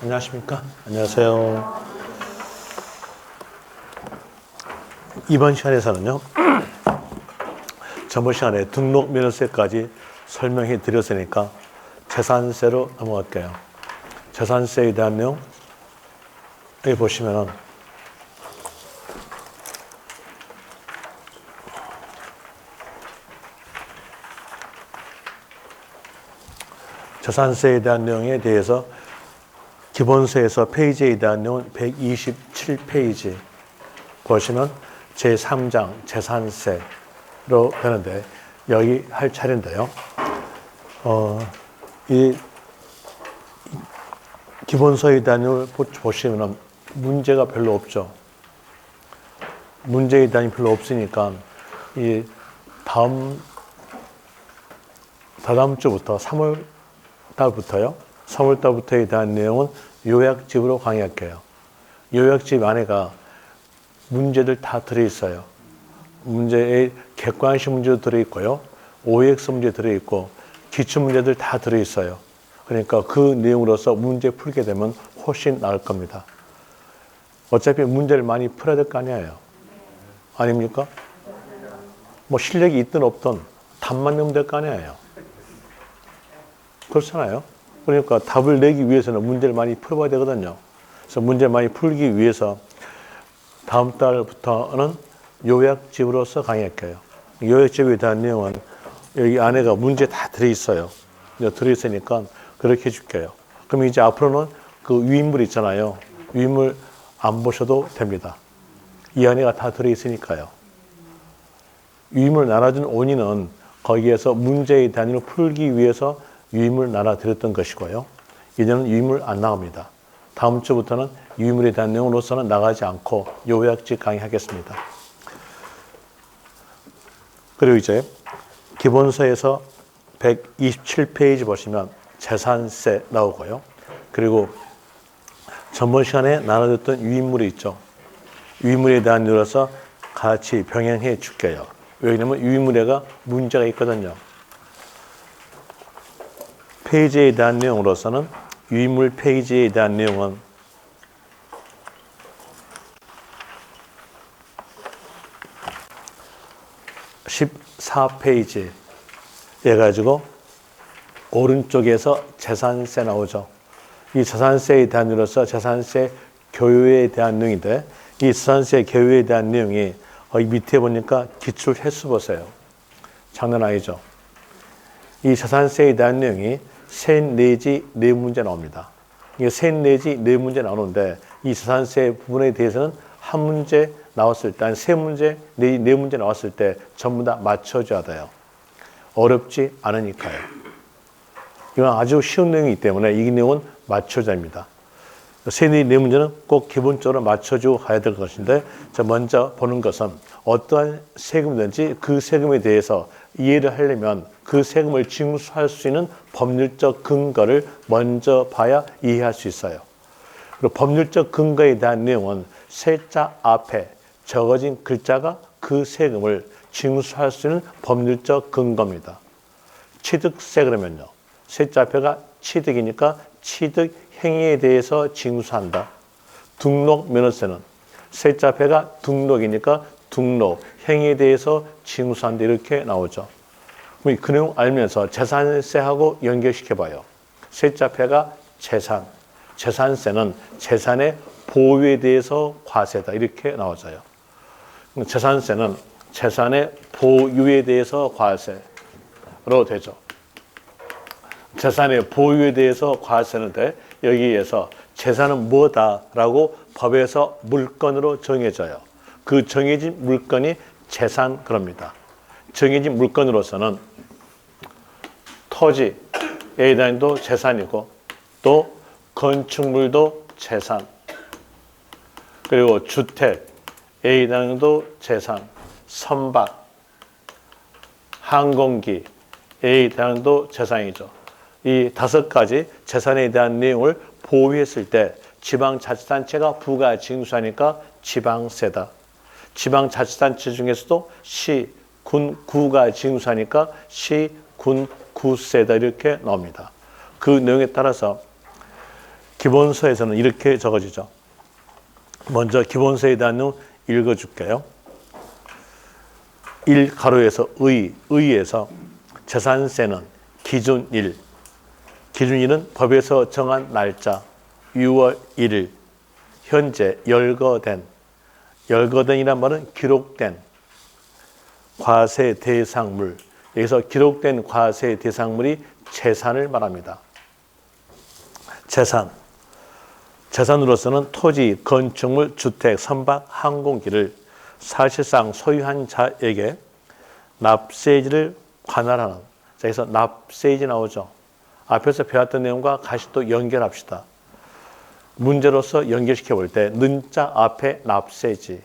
안녕하십니까? 안녕하세요. 이번 시간에서는요, 저번 시간에 등록면허세까지 설명해 드렸으니까 재산세로 넘어갈게요. 재산세에 대한 내용, 여기 보시면은 재산세에 대한 내용에 대해서 기본서에서 페이지에 대한 내용은 127페이지 보시면 제3장 재산세로 되는데 여기 할 차례인데요. 이 기본서에 대한 내용을 보시면 문제가 별로 없죠. 문제에 대한 별로 없으니까 이 다다음 주부터 3월 달부터요. 3월 달부터에 대한 내용은 요약집으로 강의할게요. 요약집 안에가 문제들 다 들어있어요. 문제에 객관식 문제도 들어있고요. OX 문제 들어있고 기출문제들 다 들어있어요. 그러니까 그 내용으로서 문제 풀게 되면 훨씬 나을 겁니다. 어차피 문제를 많이 풀어야 될 거 아니에요. 아닙니까? 뭐 실력이 있든 없든 답만 내면 될 거 아니에요. 그렇잖아요. 그러니까 답을 내기 위해서는 문제를 많이 풀어봐야 되거든요. 그래서 문제를 많이 풀기 위해서 다음 달부터는 요약집으로서 강의할게요. 요약집에 대한 내용은 여기 안에가 문제 다 들어있어요. 들어있으니까 그렇게 해줄게요. 그럼 이제 앞으로는 그 위인물 있잖아요. 위인물 안 보셔도 됩니다. 이 안에가 다 들어있으니까요. 위인물 나눠준 원인은 거기에서 문제에 대한 걸 풀기 위해서 유인물 나눠드렸던 것이고요. 이제는 유인물 안 나갑니다. 다음 주부터는 유인물에 대한 내용으로서는 나가지 않고 요약집 강의하겠습니다. 그리고 이제 기본서에서 127페이지 보시면 재산세 나오고요. 그리고 전번 시간에 나눠줬던 유인물이 있죠. 유인물에 대한 내용으로서 같이 병행해 줄게요. 왜냐하면 유인물에가 문제가 있거든요. 페이지에 대한 내용으로서는 유인물 페이지에 대한 내용은 14페이지 해가지고 오른쪽에서 재산세 나오죠. 이 재산세에 대한 내용으로서 재산세 교유에 대한 내용인데 이 재산세 교유에 대한 내용이 이 밑에 보니까 기출 횟수 보세요. 장난 아니죠. 이 재산세에 대한 내용이 세 내지 네 문제 나옵니다. 이게 세 내지 네 문제 나오는데 이 재산세 부분에 대해서는 한 문제 나왔을 때, 세 문제, 네 문제 나왔을 때 전부 다 맞춰줘야 돼요. 어렵지 않으니까요. 이건 아주 쉬운 내용이기 때문에 이 내용은 맞춰줘야 합니다. 세, 네 문제는 꼭 기본적으로 맞춰주고 가야 될 것인데 먼저 보는 것은 어떠한 세금이든지 그 세금에 대해서 이해를 하려면 그 세금을 징수할 수 있는 법률적 근거를 먼저 봐야 이해할 수 있어요. 그리고 법률적 근거에 대한 내용은 세자 앞에 적어진 글자가 그 세금을 징수할 수 있는 법률적 근거입니다. 취득세 그러면요. 세자 앞에가 취득이니까 취득 행위에 대해서 징수한다. 등록면허세는 세자 앞에가 등록이니까 등록 행위에 대해서 징수한다. 이렇게 나오죠. 그 내용 알면서 재산세하고 연결시켜봐요. 세자 앞에가 재산, 재산세는 재산의 보유에 대해서 과세다. 이렇게 나오죠. 재산세는 재산의 보유에 대해서 과세로 되죠. 재산의 보유에 대해서 과세는데 여기에서 재산은 뭐다라고 법에서 물건으로 정해져요. 그 정해진 물건이 재산 그럽니다. 정해진 물건으로서는 토지에 대한도 재산이고 또 건축물도 재산 그리고 주택에 대한도 재산 선박 항공기에 대한도 재산이죠. 이 5가지 재산에 대한 내용을 보유했을 때 지방자치단체가 부가 징수하니까 지방세다. 지방자치단체 중에서도 시, 군, 구가 징수하니까 시, 군, 구세다 이렇게 나옵니다. 그 내용에 따라서 기본서에서는 이렇게 적어지죠. 먼저 기본서에 대한 내용 읽어줄게요. 1 가로에서 의에서 재산세는 기준 1. 기준 1은 법에서 정한 날짜 6월 1일 현재 열거된이란 말은 기록된 과세 대상물. 여기서 기록된 과세 대상물이 재산을 말합니다. 재산으로서는 토지, 건축물, 주택, 선박, 항공기를 사실상 소유한 자에게 납세지를 관할하는. 자, 여기서 납세지 나오죠. 앞에서 배웠던 내용과 다시 또 연결합시다. 문제로서 연결시켜 볼 때 는자 앞에 납세지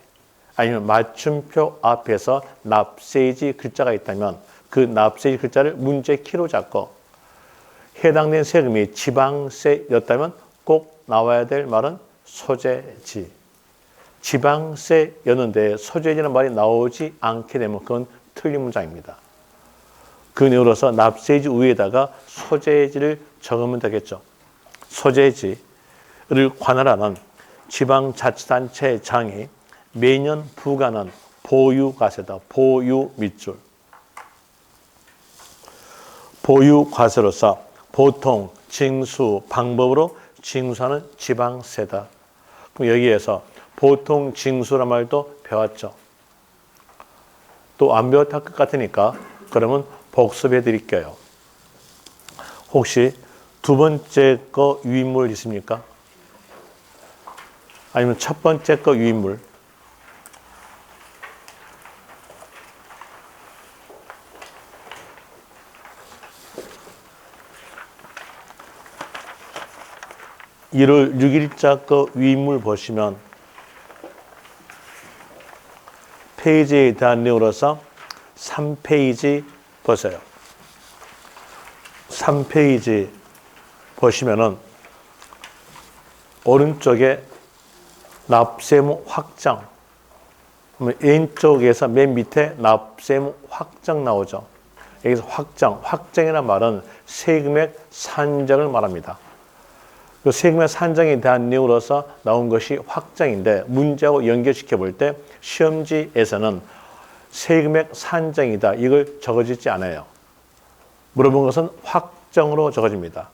아니면 맞춤표 앞에서 납세지 글자가 있다면 그 납세지 글자를 문제 키로 잡고 해당된 세금이 지방세였다면 꼭 나와야 될 말은 소재지. 지방세였는데 소재지라는 말이 나오지 않게 되면 그건 틀린 문장입니다. 그 내용으로서 납세지 위에다가 소재지를 적으면 되겠죠. 소재지를 관할하는 지방자치단체장이 매년 부과하는 보유과세다. 보유밑줄. 보유과세로서 보통 징수 방법으로 징수하는 지방세다. 그럼 여기에서 보통 징수란 말도 배웠죠. 또 안 배웠다 할 것 같으니까 그러면 복습해 드릴게요. 혹시 두 번째 거 유인물 있습니까? 아니면 첫 번째 거 유인물? (1월 6일자) 거 유인물 보시면 페이지에 대한 내용으로서 3페이지 보세요. 3페이지 보시면은 오른쪽에 납세무 확정, 왼쪽에서 맨 밑에 납세무 확정 나오죠. 여기서 확정이라는 말은 세금액 산정을 말합니다. 그 세금의 산정에 대한 내용으로서 나온 것이 확정인데 문제하고 연결시켜 볼 때 시험지에서는 세금액 산정이다. 이걸 적어지지 않아요. 물어본 것은 확정으로 적어집니다.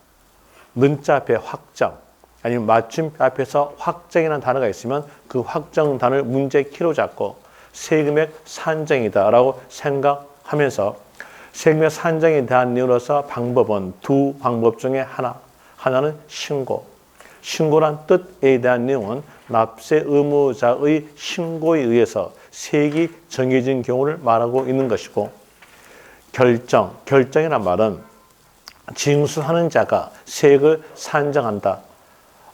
는자 앞에 확정 아니면 맞춤표 앞에서 확정이라는 단어가 있으면 그 확정 단어를 문제 키로 잡고 세금액 산정이다 라고 생각하면서 세금액 산정에 대한 내용으로서 방법은 두 방법 중에 하나는 신고란 뜻에 대한 내용은 납세 의무자의 신고에 의해서 세액이 정해진 경우를 말하고 있는 것이고 결정이란 말은 징수하는 자가 세액을 산정한다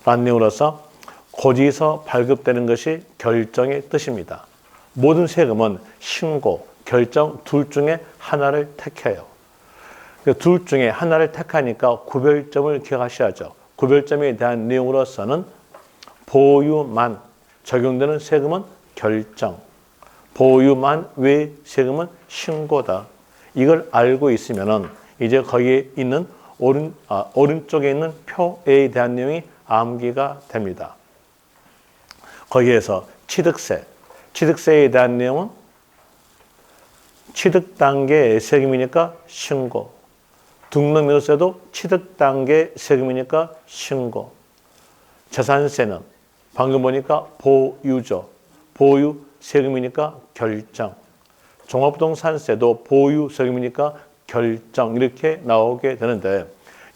라는 내용으로서 고지에서 발급되는 것이 결정의 뜻입니다. 모든 세금은 신고, 결정 둘 중에 하나를 택해요. 둘 중에 하나를 택하니까 구별점을 기억하셔야죠. 구별점에 대한 내용으로서는 보유만 적용되는 세금은 결정, 보유만 외 세금은 신고다. 이걸 알고 있으면은 이제 거기에 있는 오른쪽에 있는 표에 대한 내용이 암기가 됩니다. 거기에서 취득세에 대한 내용은 취득 단계 세금이니까 신고. 등록명세도 취득 단계 세금이니까 신고. 재산세는 방금 보니까 보유죠. 보유 세금이니까 결정. 종합부동산세도 보유 세금이니까 결정. 이렇게 나오게 되는데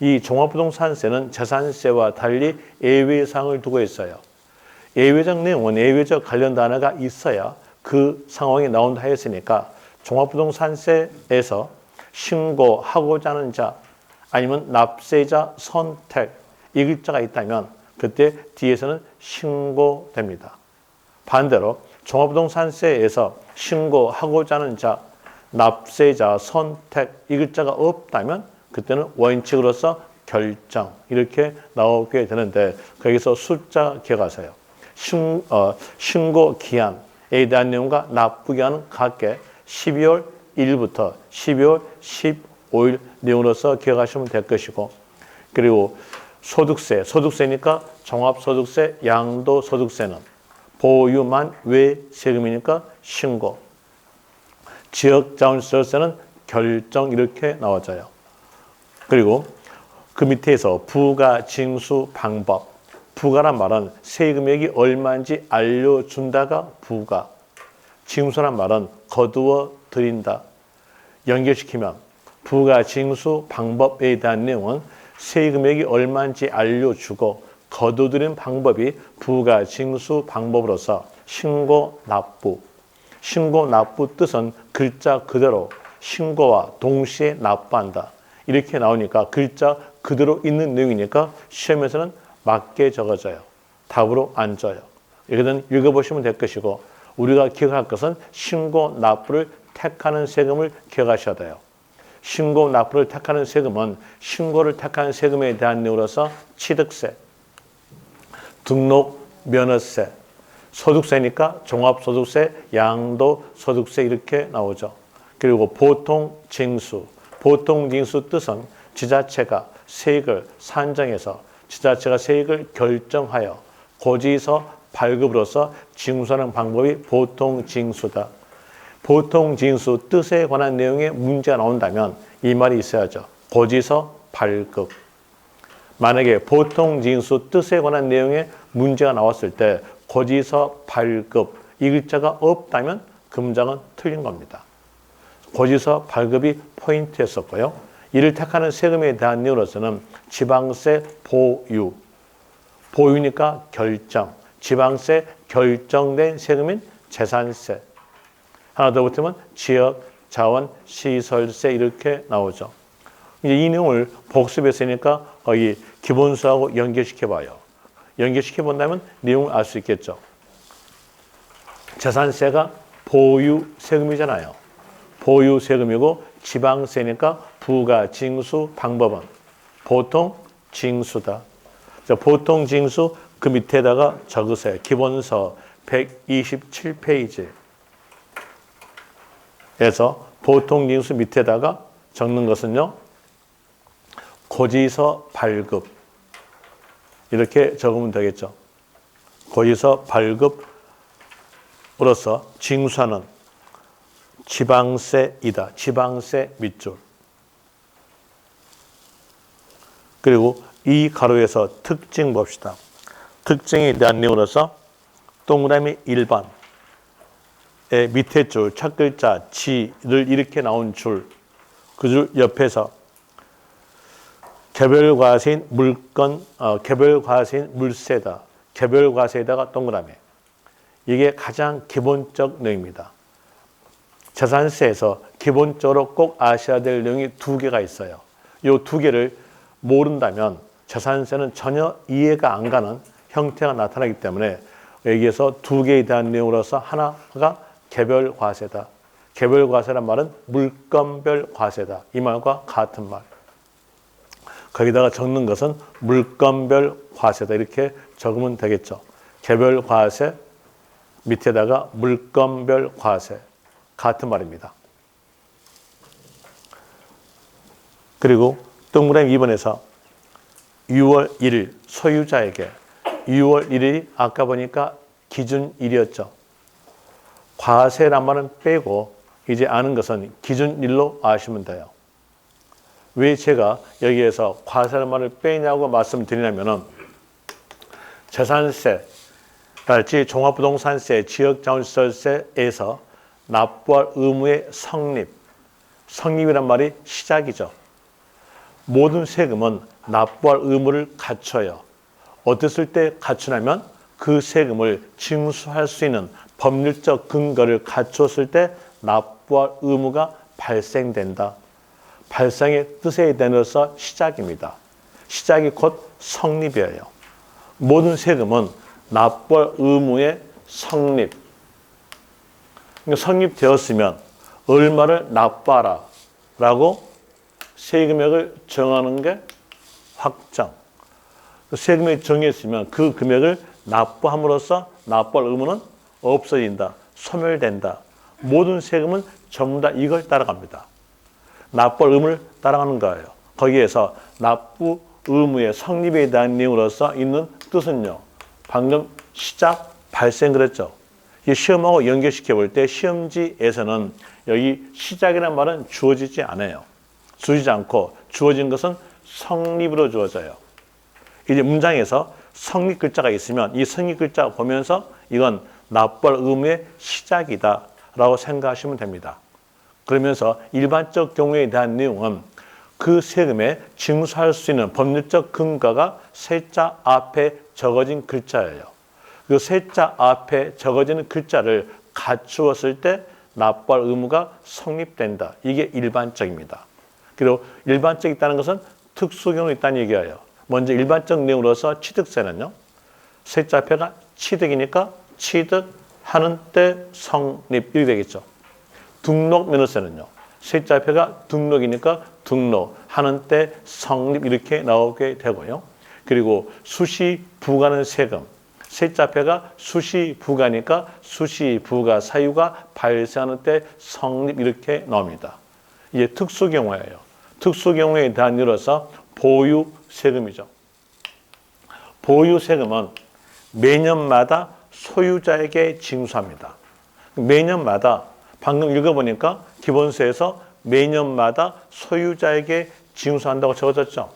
이 종합부동산세는 재산세와 달리 예외사항을 두고 있어요. 예외적 내용은 예외적 관련 단어가 있어야 그 상황이 나온다 했으니까 종합부동산세에서 신고하고자 하는 자 아니면 납세자 선택 이 글자가 있다면 그때 뒤에서는 신고됩니다. 반대로 종합부동산세에서 신고하고자 하는 자 납세자 선택 이 글자가 없다면 그때는 원칙으로서 결정 이렇게 나오게 되는데 거기서 숫자 기억하세요. 신고 기한에 대한 내용과 납부기한은 각각 12월 1일부터 12월 15일 내용으로서 기억하시면 될 것이고 그리고 소득세, 소득세니까 종합소득세, 양도소득세는 보유만 외 세금이니까 신고. 지역자원시설세는 결정 이렇게 나와져요. 그리고 그 밑에서 부가 징수 방법. 부가란 말은 세금액이 얼마인지 알려준다가 부가. 징수란 말은 거두어 드린다. 연결시키면 부가 징수 방법에 대한 내용은 세금액이 얼마인지 알려주고 거두드리는 방법이 부가 징수 방법으로서 신고 납부. 신고 납부 뜻은 글자 그대로 신고와 동시에 납부한다. 이렇게 나오니까 글자 그대로 있는 내용이니까 시험에서는 맞게 적어져요. 답으로 안 져요. 이거는 읽어보시면 될 것이고 우리가 기억할 것은 신고 납부를 택하는 세금을 기억하셔야 돼요. 신고 납부를 택하는 세금은 신고를 택하는 세금에 대한 내용으로서 취득세, 등록 면허세, 소득세니까 종합소득세, 양도소득세 이렇게 나오죠. 그리고 보통징수. 보통징수 뜻은 지자체가 세액을 산정해서 지자체가 세액을 결정하여 고지서 발급으로서 징수하는 방법이 보통징수다. 보통징수 뜻에 관한 내용에 문제가 나온다면 이 말이 있어야죠. 고지서 발급. 만약에 보통징수 뜻에 관한 내용에 문제가 나왔을 때 고지서 발급 이 글자가 없다면 그 문장은 틀린 겁니다. 고지서 발급이 포인트였었고요. 이를 택하는 세금에 대한 내용으로서는 지방세 보유. 보유니까 결정. 지방세 결정된 세금인 재산세. 하나 더 붙으면 지역, 자원, 시설세 이렇게 나오죠. 이제 이 내용을 복습했으니까 이 기본수하고 연결시켜봐요. 연결시켜본다면 내용을 알 수 있겠죠. 재산세가 보유 세금이잖아요. 보유 세금이고 지방세니까 부가 징수 방법은 보통 징수다. 보통 징수 그 밑에다가 적으세요. 기본서 127페이지에서 보통 징수 밑에다가 적는 것은요. 고지서 발급 이렇게 적으면 되겠죠. 고지서 발급으로서 징수하는 지방세이다. 지방세 밑줄. 그리고 이 가로에서 특징 봅시다. 특징에 대한 내용으로서 동그라미 1번 밑에 줄 첫 글자 지를 이렇게 나온 줄 그 줄 옆에서 개별과세인 물건 개별과세인 물세다. 개별과세에다가 동그라미. 이게 가장 기본적 내용입니다. 재산세에서 기본적으로 꼭 아셔야 될 내용이 두 개가 있어요. 이 두 개를 모른다면 재산세는 전혀 이해가 안 가는 형태가 나타나기 때문에 여기에서 두 개에 대한 내용으로서 하나가 개별과세다. 개별과세란 말은 물건별 과세다. 이 말과 같은 말. 거기다가 적는 것은 물건별 과세다. 이렇게 적으면 되겠죠. 개별과세 밑에다가 물건별 과세. 같은 말입니다. 그리고 동그라미 2번에서 6월 1일 소유자에게 6월 1일이 아까 보니까 기준일이었죠. 과세란 말은 빼고 이제 아는 것은 기준일로 아시면 돼요. 왜 제가 여기에서 과세란 말을 빼냐고 말씀드리냐면은 재산세, 달치 종합부동산세, 지역자원시설세에서 납부할 의무의 성립. 성립이란 말이 시작이죠. 모든 세금은 납부할 의무를 갖춰요. 어땠을 때 갖추냐면 그 세금을 징수할 수 있는 법률적 근거를 갖췄을 때 납부할 의무가 발생된다. 발생의 뜻에 대해서 시작입니다. 시작이 곧 성립이에요. 모든 세금은 납부할 의무의 성립. 그러니까 성립되었으면 얼마를 납부하라 라고 세금액을 정하는 게 확정. 세금액이 정했으면 그 금액을 납부함으로써 납부할 의무는 없어진다. 소멸된다. 모든 세금은 전부 다 이걸 따라갑니다. 납부할 의무를 따라가는 거예요. 거기에서 납부 의무의 성립에 대한 내용으로서 있는 뜻은요. 방금 시작, 발생 그랬죠. 이 시험하고 연결시켜 볼 때 시험지에서는 여기 시작이라는 말은 주어지지 않아요. 주어지지 않고 주어진 것은 성립으로 주어져요. 이제 문장에서 성립 글자가 있으면 이 성립 글자 보면서 이건 납부할 의무의 시작이다 라고 생각하시면 됩니다. 그러면서 일반적 경우에 대한 내용은 그 세금에 징수할 수 있는 법률적 근거가 세자 앞에 적어진 글자예요. 그 세자 앞에 적어지는 글자를 갖추었을 때 납부할 의무가 성립된다. 이게 일반적입니다. 그리고 일반적 있다는 것은 특수 경우 있다는 얘기예요. 먼저 일반적 내용으로서 취득세는요. 세자 앞에가 취득이니까 취득하는 때 성립 이렇게 되겠죠. 등록면허세는요. 세자 앞에가 등록이니까 등록하는 때 성립 이렇게 나오게 되고요. 그리고 수시 부과는 세금. 세자 앞에가 수시 부과니까 수시 부과 사유가 발생하는 때 성립 이렇게 나옵니다. 이게 특수 경우예요. 특수 경우에 대한 예로서 보유 세금이죠. 보유 세금은 매년마다 소유자에게 징수합니다. 매년마다 방금 읽어보니까 기본세에서 매년마다 소유자에게 징수한다고 적어졌죠.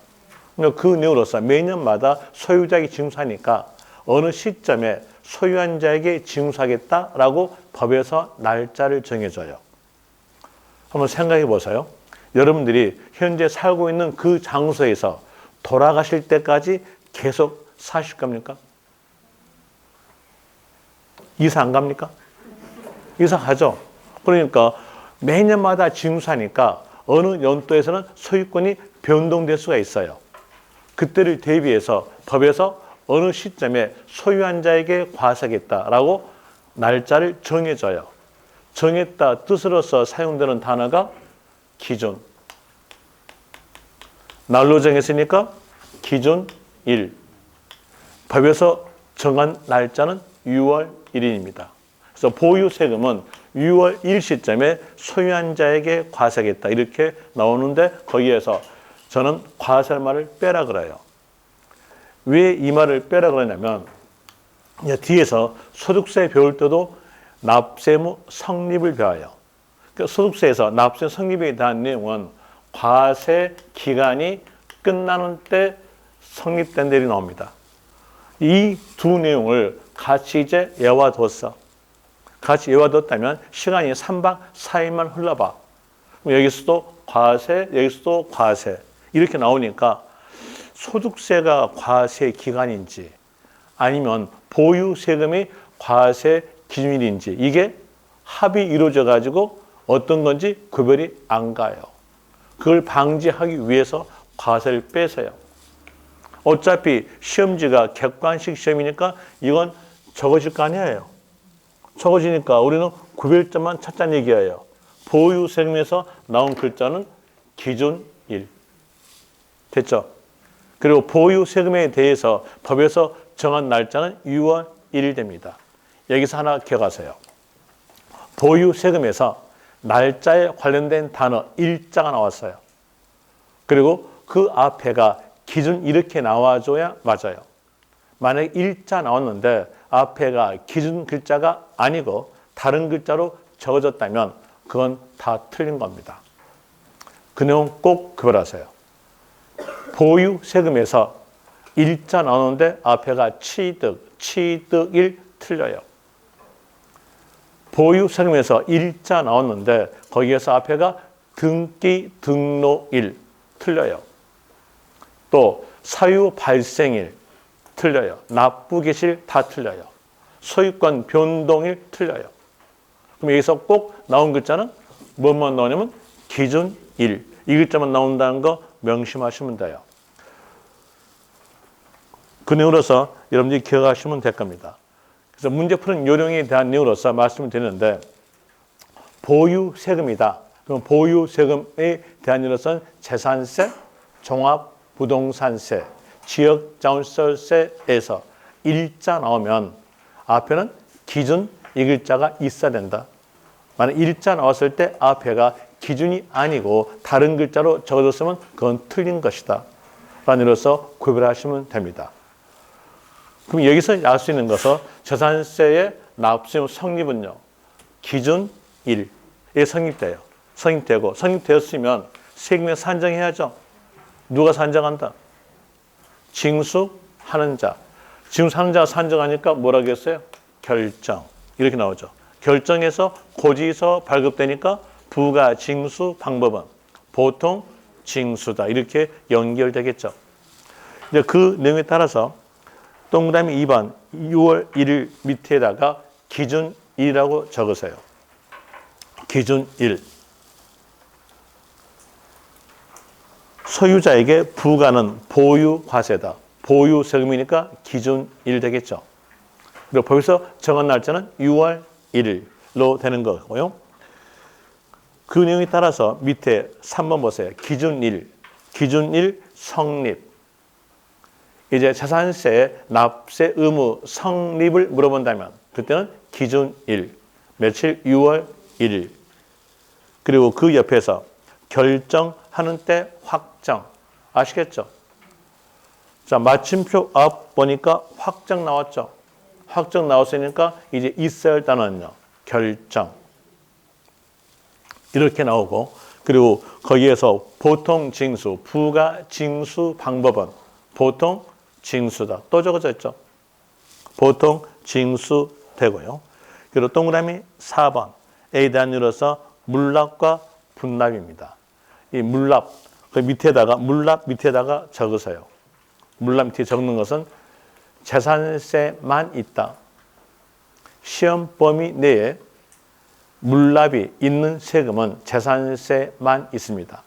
그 내용으로서 매년마다 소유자에게 징수하니까 어느 시점에 소유한 자에게 징수하겠다라고 법에서 날짜를 정해줘요. 한번 생각해 보세요. 여러분들이 현재 살고 있는 그 장소에서 돌아가실 때까지 계속 사실 겁니까? 이사 안 갑니까? 이사 가죠. 그러니까 매년마다 징수하니까 어느 연도에서는 소유권이 변동될 수가 있어요. 그때를 대비해서 법에서 어느 시점에 소유한 자에게 과세하겠다라고 날짜를 정해줘요. 정했다 뜻으로서 사용되는 단어가 기준. 날로 정했으니까 기준일. 법에서 정한 날짜는 6월 1일입니다. 그래서 보유 세금은 6월 1일 시점에 소유한 자에게 과세하겠다 이렇게 나오는데 거기에서 저는 과세할 말을 빼라 그래요. 왜 이 말을 빼라 그러냐면 뒤에서 소득세 배울 때도 납세무 성립을 배워요. 그러니까 소득세에서 납세 성립에 대한 내용은 과세 기간이 끝나는 때 성립된 대로 나옵니다. 이 두 내용을 같이 이제 외워뒀어. 같이 외워뒀다면 시간이 3박 4일만 흘러봐. 여기서도 과세, 여기서도 과세 이렇게 나오니까 소득세가 과세 기간인지 아니면 보유 세금이 과세 기준일인지 이게 합의 이루어져 가지고 어떤 건지 구별이 안 가요. 그걸 방지하기 위해서 과세를 빼세요. 어차피 시험지가 객관식 시험이니까 이건 적어질 거 아니에요. 적어지니까 우리는 구별점만 찾자는 얘기예요. 보유 세금에서 나온 글자는 기준일. 됐죠? 그리고 보유 세금에 대해서 법에서 정한 날짜는 6월 1일 됩니다. 여기서 하나 기억하세요. 보유 세금에서 날짜에 관련된 단어 일자가 나왔어요. 그리고 그 앞에가 기준 이렇게 나와줘야 맞아요. 만약에 일자 나왔는데 앞에가 기준 글자가 아니고 다른 글자로 적어졌다면 그건 다 틀린 겁니다. 그 내용 꼭 구별하세요. 보유 세금에서 일자 나오는데 앞에가 취득일 틀려요. 보유 세금에서 일자 나왔는데 거기에서 앞에가 등록일 틀려요. 또 사유 발생일 틀려요. 납부개시일 다 틀려요. 소유권 변동일 틀려요. 그럼 여기서 꼭 나온 글자는 뭐만 나오냐면 기준일. 이 글자만 나온다는 거 명심하시면 돼요. 그 내용으로서 여러분들이 기억하시면 될 겁니다. 그래서 문제 푸는 요령에 대한 내용으로서 말씀을 드리는데 보유 세금이다. 그럼 보유 세금에 대한 예로서는 재산세, 종합부동산세, 지역자원세에서 일자 나오면 앞에는 기준 이 글자가 있어야 된다. 만약 일자 나왔을 때 앞에가 기준이 아니고 다른 글자로 적어졌으면 그건 틀린 것이다. 라는으로서 구별하시면 됩니다. 그럼 여기서 알 수 있는 것은 재산세의 납세의 성립은요. 기준 1에 성립돼요. 성립되고 성립되었으면 세금에 산정해야죠. 누가 산정한다? 징수하는 자. 징수하는 자가 산정하니까 뭐라고 했어요? 결정. 이렇게 나오죠. 결정해서 고지서 발급되니까 부가 징수 방법은 보통 징수다. 이렇게 연결되겠죠. 이제 그 내용에 따라서 동그라미 2번 6월 1일 밑에다가 기준 1이라고 적으세요. 기준 1. 소유자에게 부과하는 보유과세다. 보유세금이니까 기준 1 되겠죠. 그리고 벌써 정한 날짜는 6월 1일로 되는 거고요. 그 내용에 따라서 밑에 3번 보세요. 기준 1. 기준 1 성립. 이제 재산세 납세 의무 성립을 물어본다면 그때는 기준 1. 며칠? 6월 1일. 그리고 그 옆에서 결정하는 때 확정. 아시겠죠? 자, 마침표 앞 보니까 확정 나왔죠? 확정 나왔으니까 이제 있어야 할 단어는요. 결정. 이렇게 나오고 그리고 거기에서 보통 징수, 부가 징수 방법은 보통 징수다. 또 적어져 있죠? 보통 징수 되고요. 그리고 동그라미 4번 A에 대한 이로서 물납과 분납입니다. 이 물납, 그 밑에다가 물납 밑에다가 적으세요. 물납 밑에 적는 것은 재산세만 있다. 시험 범위 내에 물납이 있는 세금은 재산세만 있습니다.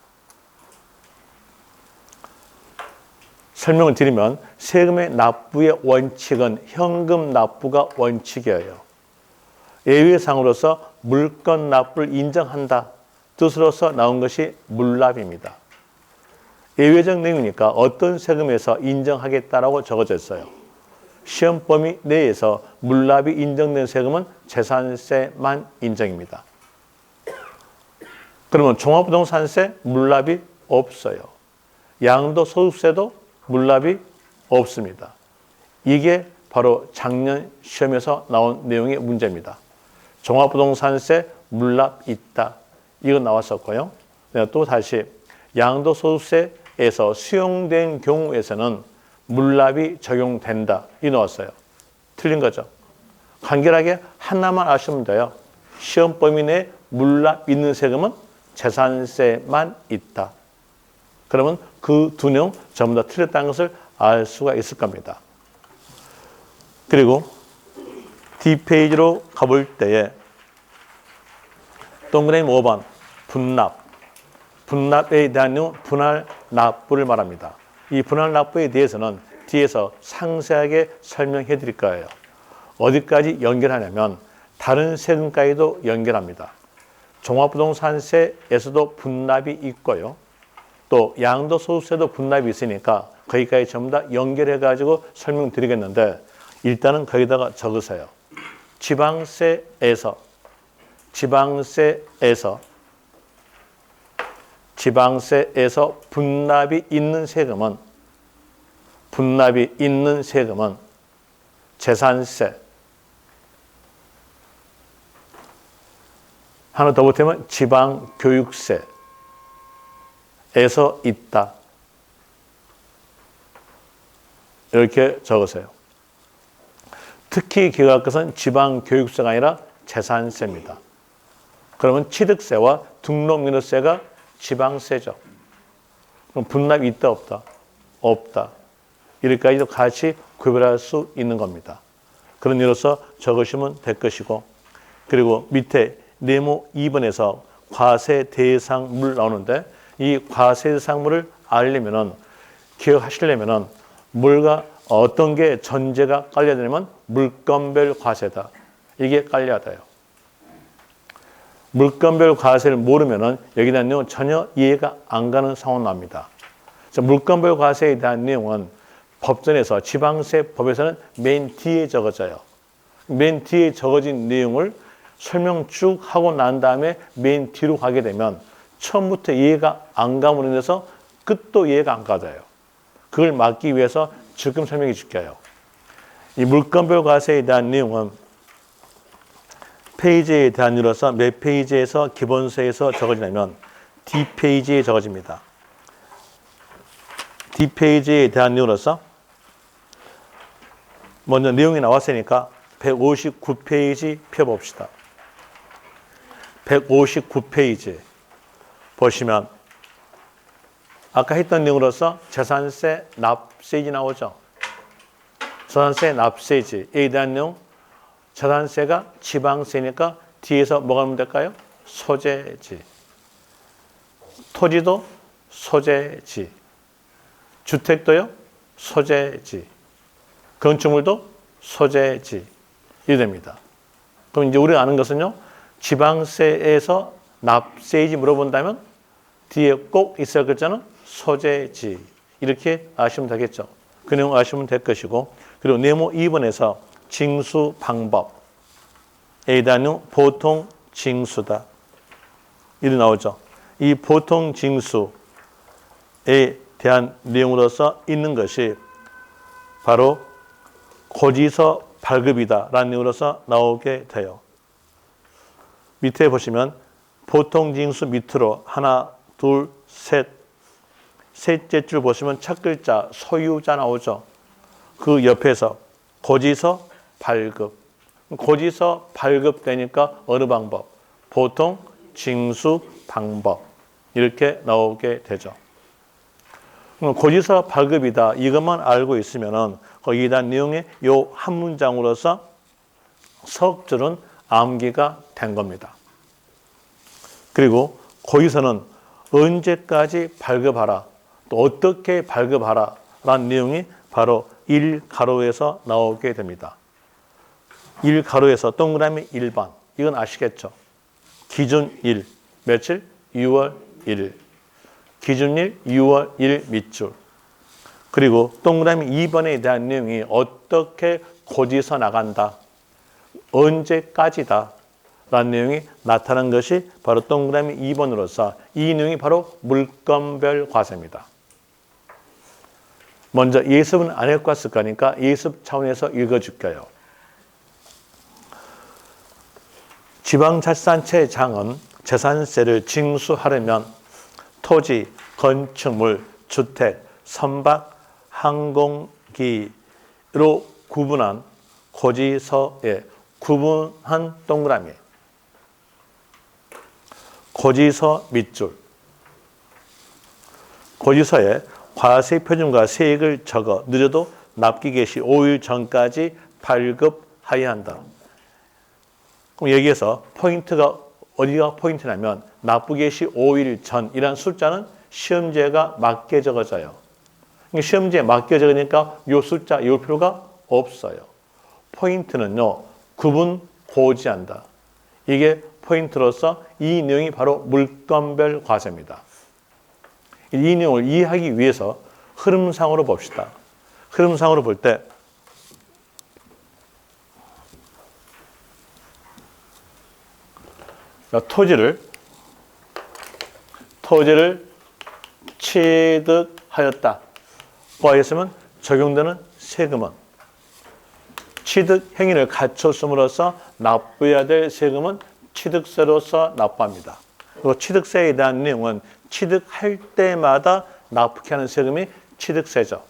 설명을 드리면 세금의 납부의 원칙은 현금 납부가 원칙이에요. 예외상으로서 물건 납부를 인정한다 뜻으로서 나온 것이 물납입니다. 예외적 내용이니까 어떤 세금에서 인정하겠다라고 적어져 있어요. 시험 범위 내에서 물납이 인정된 세금은 재산세만 인정입니다. 그러면 종합부동산세 물납이 없어요. 양도소득세도 물납이 없습니다. 이게 바로 작년 시험에서 나온 내용의 문제입니다. 종합부동산세 물납 있다. 이거 나왔었고요. 또 다시 양도소득세에서 수용된 경우에서는 물납이 적용된다. 이 나왔어요. 틀린 거죠. 간결하게 하나만 아시면 돼요. 시험 범위 내에 물납 있는 세금은 재산세만 있다. 그러면 그 두 내용 전부 다 틀렸다는 것을 알 수가 있을 겁니다. 그리고 D페이지로 가볼 때에 동그라미 5번 분납. 분납에 대한 내용 분할 납부를 말합니다. 이 분할 납부에 대해서는 뒤에서 상세하게 설명해 드릴 거예요. 어디까지 연결하냐면 다른 세금까지도 연결합니다. 종합부동산세에서도 분납이 있고요. 또 양도소득세도 분납이 있으니까 거기까지 전부 다 연결해가지고 설명드리겠는데 일단은 거기다가 적으세요. 지방세에서 분납이 있는 세금은 재산세. 하나 더 보태면 지방교육세에서 있다. 이렇게 적으세요. 특히 기억할 것은 지방교육세가 아니라 재산세입니다. 그러면 취득세와 등록민호세가 지방세죠. 그럼 분납이 있다 없다? 없다. 이렇게까지도 같이 구별할 수 있는 겁니다. 그런 이로서 적으시면 될 것이고 그리고 밑에 네모 2번에서 과세 대상물 나오는데 이 과세 대상물을 알려면은 기억하시려면은 뭘가 어떤 게 전제가 깔려야 되냐면 물건별 과세다. 이게 깔려야 돼요. 물건별 과세를 모르면은 여기에 대한 내용은 전혀 이해가 안 가는 상황 납니다. 물건별 과세에 대한 내용은 법전에서 지방세법에서는 맨 뒤에 적어져요. 맨 뒤에 적어진 내용을 설명 쭉 하고 난 다음에 맨 뒤로 가게 되면 처음부터 이해가 안 감으로 인해서 끝도 이해가 안 가져요. 그걸 막기 위해서 지금 설명해 줄게요. 이 물건별 과세에 대한 내용은 페이지에 대한 이로서 몇 페이지에서 기본서에서 적어지냐면 D페이지에 적어집니다. D페이지에 대한 내용으로서 먼저 내용이 나왔으니까 159페이지 펴봅시다. 159페이지 보시면 아까 했던 내용으로서 재산세 납세지 나오죠. 재산세 납세지에 대한 내용, 재산세가 지방세니까 뒤에서 뭐가 하면 될까요? 소재지. 토지도 소재지. 주택도요? 소재지. 건축물도 소재지. 이래 됩니다. 그럼 이제 우리가 아는 것은요, 지방세에서 납세지 물어본다면 뒤에 꼭 있어야 할 글자는 소재지. 이렇게 아시면 되겠죠. 그 내용 아시면 될 것이고, 그리고 네모 2번에서 징수 방법에 대한 내용, 보통 징수다. 이렇게 나오죠. 이 보통 징수에 대한 내용으로서 있는 것이 바로 고지서 발급이다라는 내용으로서 나오게 돼요. 밑에 보시면 보통 징수 밑으로 하나, 둘, 셋, 셋째 줄 보시면 첫 글자 소유자 나오죠. 그 옆에서 고지서 발급. 고지서 발급되니까 어느 방법? 보통 징수 방법. 이렇게 나오게 되죠. 고지서 발급이다. 이것만 알고 있으면은 거기에 대한 내용의 요 한 문장으로서 석 줄은 암기가 된 겁니다. 그리고 고지서는 언제까지 발급하라, 또 어떻게 발급하라 라는 내용이 바로 1가로에서 나오게 됩니다. 1가로에서 동그라미 1번. 이건 아시겠죠? 기준일. 며칠? 6월 1일. 기준일 6월 1일 밑줄. 그리고 동그라미 2번에 대한 내용이 어떻게 고지서 나간다. 언제까지다. 라는 내용이 나타난 것이 바로 동그라미 2번으로서 이 내용이 바로 물건별 과세입니다. 먼저 예습은 안 해고 왔을 거니까 예습 차원에서 읽어줄게요. 지방자치단체장은 재산세를 징수하려면 토지, 건축물, 주택, 선박, 항공기로 구분한 고지서에 구분한 동그라미, 고지서 밑줄, 고지서에 과세 표준과 세액을 적어 늦어도 납기 개시 5일 전까지 발급하여야 한다. 그럼 여기에서 포인트가 어디가 포인트냐면 납부 개시 5일 전이라는 숫자는 시험지에가 맞게 적어져요. 시험지에 맞게 적으니까 이 숫자 이을 필요가 없어요. 포인트는요, 구분 고지한다. 이게 포인트로서 이 내용이 바로 물건별 과세입니다. 이 내용을 이해하기 위해서 흐름상으로 봅시다. 흐름상으로 볼 때 토지를 취득하였다. 하였으면 적용되는 세금은 취득 행위를 갖췄음으로써 납부해야 될 세금은 취득세로서 납부합니다. 그리고 취득세에 대한 내용은 취득할 때마다 납부케 하는 세금이 취득세죠.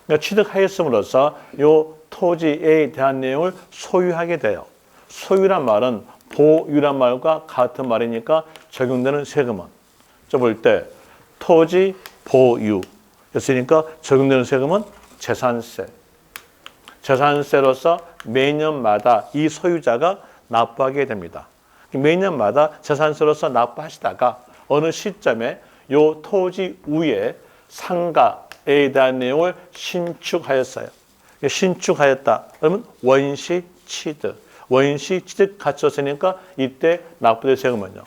그러니까 취득하였음으로써 이 토지에 대한 내용을 소유하게 돼요. 소유란 말은 보유란 말과 같은 말이니까 적용되는 세금은 저 볼 때 토지 보유였으니까 적용되는 세금은 재산세. 재산세로서 매년마다 이 소유자가 납부하게 됩니다. 매년마다 재산세로서 납부하시다가 어느 시점에 이 토지 위에 상가에 대한 내용을 신축하였어요. 신축하였다. 그러면 원시 취득. 원시 취득 갖췄으니까 이때 납부될 세금은요.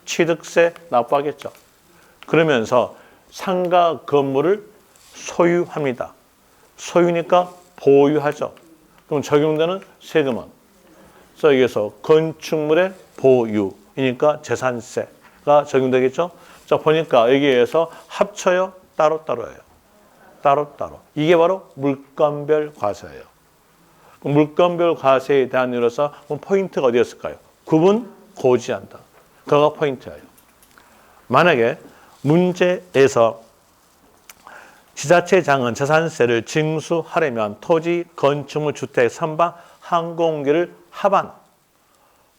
취득세 납부하겠죠. 그러면서 상가 건물을 소유합니다. 소유니까 보유하죠. 그럼 적용되는 세금은 여기에서 건축물의 보유이니까 재산세가 적용되겠죠. 자, 보니까 여기에서 합쳐요? 따로따로예요. 따로따로. 이게 바로 물건별 과세예요. 물건별 과세에 대한 이유로서 포인트가 어디였을까요? 구분, 고지한다. 그거가 포인트예요. 만약에 문제에서 지자체장은 재산세를 징수하려면 토지, 건축물, 주택, 선박, 항공기를 합한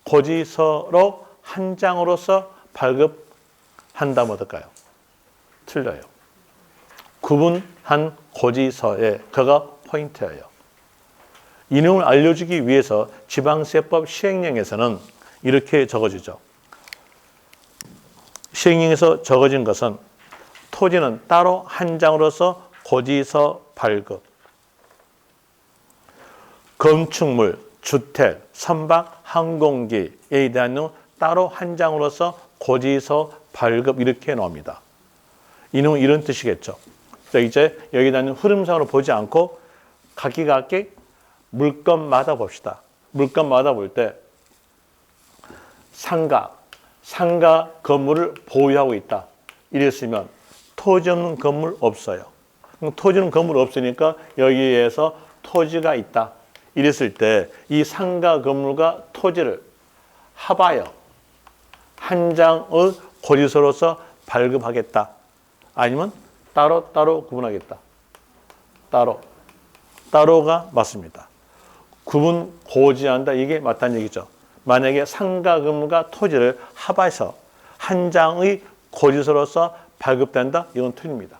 고지서로 한 장으로서 발급한다면 어떨까요? 틀려요. 구분한 고지서에 그가 포인트예요. 이 내용을 알려주기 위해서 지방세법 시행령에서는 이렇게 적어지죠. 시행령에서 적어진 것은 토지는 따로 한 장으로서 고지서 발급, 건축물, 주택, 선박, 항공기에 대한 내용 따로 한 장으로서 고지서 발급 이렇게 나옵니다. 이 내용은 이런 뜻이겠죠. 이제 여기다 있는 흐름상으로 보지 않고 각기 물건마다 봅시다. 물건마다 볼 때 상가 건물을 보유하고 있다. 이랬으면 토지 없는 건물 없어요. 토지 없는 건물 없으니까 여기에서 토지가 있다. 이랬을 때 이 상가 건물과 토지를 합하여 한 장의 고지서로서 발급하겠다. 아니면 따로 구분하겠다. 따로가 맞습니다. 구분 고지한다. 이게 맞다는 얘기죠. 만약에 상가 건물과 토지를 합해서 한 장의 고지서로서 발급된다. 이건 틀립니다.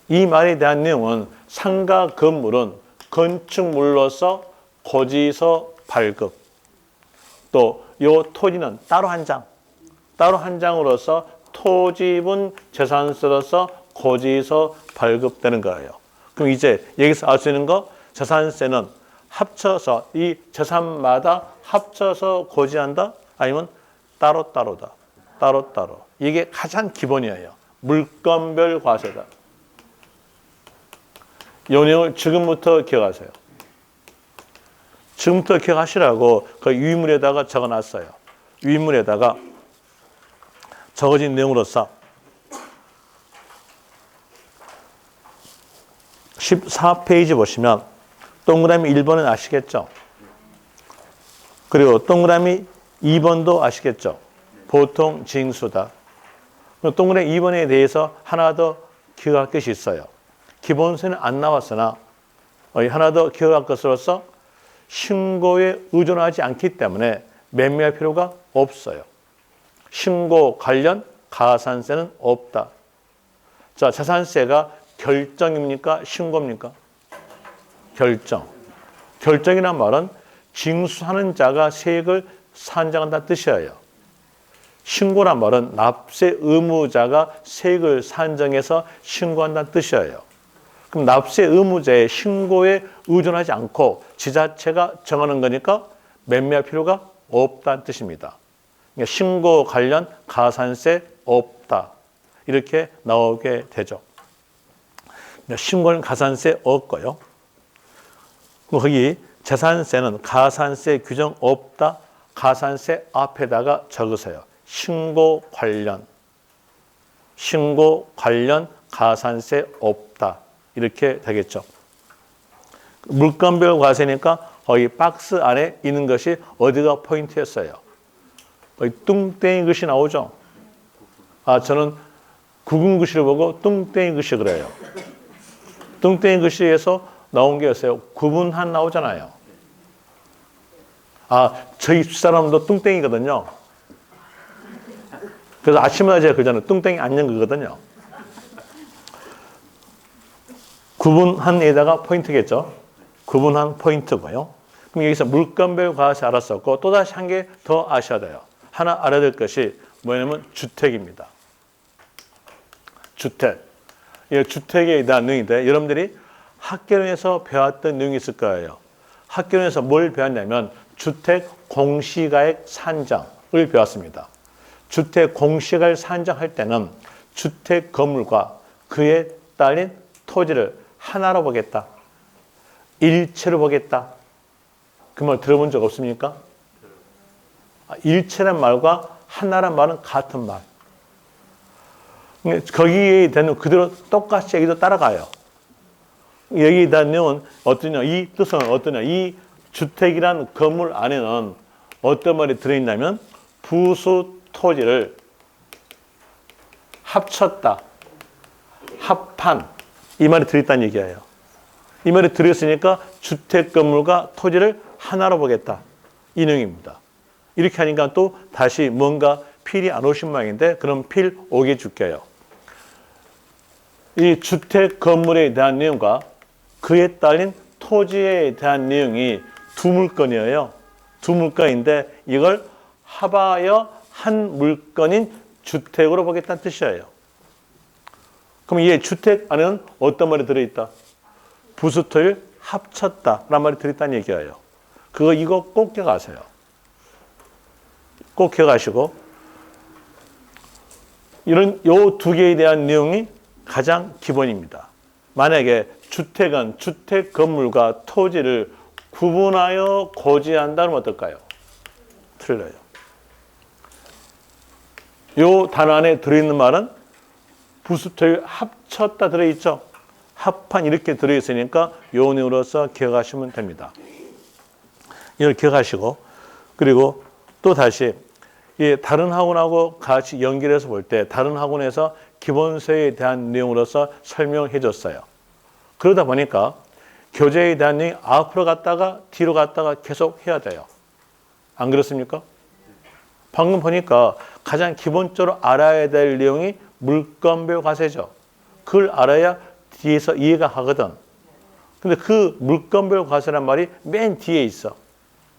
이 말에 대한 내용은 상가 건물은 건축물로서 고지서 발급, 또 이 토지는 따로 한 장으로서 토지분 재산세로서 고지서 발급되는 거예요. 그럼 이제 여기서 알 수 있는 거, 재산세는 합쳐서 이 재산마다 합쳐서 고지한다? 아니면 따로따로다. 따로. 이게 가장 기본이에요. 물건별 과세다. 이 내용을 지금부터 기억하세요. 지금부터 기억하시라고 그 위문에다가 적어놨어요. 위문에다가 적어진 내용으로서 14페이지 보시면 동그라미 1번은 아시겠죠? 그리고 동그라미 2번도 아시겠죠? 보통 징수다. 동그라미 2번에 대해서 하나 더 기억할 것이 있어요. 기본세는 안 나왔으나 하나 더 기억할 것으로서 신고에 의존하지 않기 때문에 매매할 필요가 없어요. 신고 관련 가산세는 없다. 자, 재산세가 결정입니까? 신고입니까? 결정. 결정이란 말은 징수하는 자가 세액을 산정한다는 뜻이에요. 신고란 말은 납세 의무자가 세액을 산정해서 신고한다는 뜻이에요. 그럼 납세 의무자의 신고에 의존하지 않고 지자체가 정하는 거니까 매매할 필요가 없다는 뜻입니다. 그러니까 신고 관련 가산세 없다. 이렇게 나오게 되죠. 신고는 가산세 없고요. 거기 재산세는 가산세 규정 없다. 가산세 앞에다가 적으세요. 신고 관련 가산세 없다. 이렇게 되겠죠. 물건별 과세니까 거기 박스 안에 있는 것이 어디가 포인트였어요? 뚱땡이 글씨 나오죠? 저는 굵은 글씨를 보고 뚱땡이 글씨 그래요. 뚱땡이 글씨에서 나온 게 있어요. 구분한 나오잖아요. 저희 집사람도 뚱땡이거든요. 그래서 아침마다 제가 그러잖아요. 뚱땡이 안녕 그거든요. 구분한에다가 포인트겠죠. 구분한 포인트고요. 그럼 여기서 물건별 과세 알았었고 또다시 한 개 더 아셔야 돼요. 하나 알아야 될 것이 뭐냐면 주택입니다. 주택. 이 주택에 대한 내용인데 여러분들이 학교에서 배웠던 내용이 있을 거예요. 학교에서 뭘 배웠냐면 주택 공시가액 산정을 배웠습니다. 주택 공시가액 산정할 때는 주택 건물과 그에 딸린 토지를 하나로 보겠다. 일체로 보겠다. 그 말 들어본 적 없습니까? 일체란 말과 하나란 말은 같은 말. 거기에 대한 그대로 똑같이 여기도 따라가요. 여기에 대한 내용은 어떠냐? 이 뜻은 어떠냐? 이 주택이란 건물 안에는 어떤 말이 들어있냐면 부수 토지를 합쳤다, 합한 이 말이 들어있다는 얘기예요. 이 말이 들어있으니까 주택 건물과 토지를 하나로 보겠다 이 내용입니다. 이렇게 하니까 또 다시 뭔가 필이 안 오신 모양인데 그럼 필 오게 줄게요. 이 주택 건물에 대한 내용과 그에 따른 토지에 대한 내용이 두 물건이에요. 두 물건인데 이걸 합하여 한 물건인 주택으로 보겠다는 뜻이에요. 그럼 이 주택 안에는 어떤 말이 들어있다? 부수토를 합쳤다라는 말이 들어있다는 얘기예요. 이거 꼭 기억하세요. 꼭 기억하시고 이런 요 두 개에 대한 내용이 가장 기본입니다. 만약에 주택은 주택 건물과 토지를 구분하여 고지한다면 어떨까요? 틀려요. 요 단어 안에 들어있는 말은 부수토를 합쳤다 들어있죠. 합한 이렇게 들어있으니까 요 내용으로서 기억하시면 됩니다. 이걸 기억하시고 그리고 또 다시 다른 학원하고 같이 연결해서 볼 때 다른 학원에서 기본세에 대한 내용으로서 설명을 해줬어요. 그러다 보니까 교재에 대한 내용이 앞으로 갔다가 뒤로 갔다가 계속 해야 돼요. 안 그렇습니까? 방금 보니까 가장 기본적으로 알아야 될 내용이 물건별 과세죠. 그걸 알아야 뒤에서 이해가 하거든. 근데 그 물건별 과세란 말이 맨 뒤에 있어.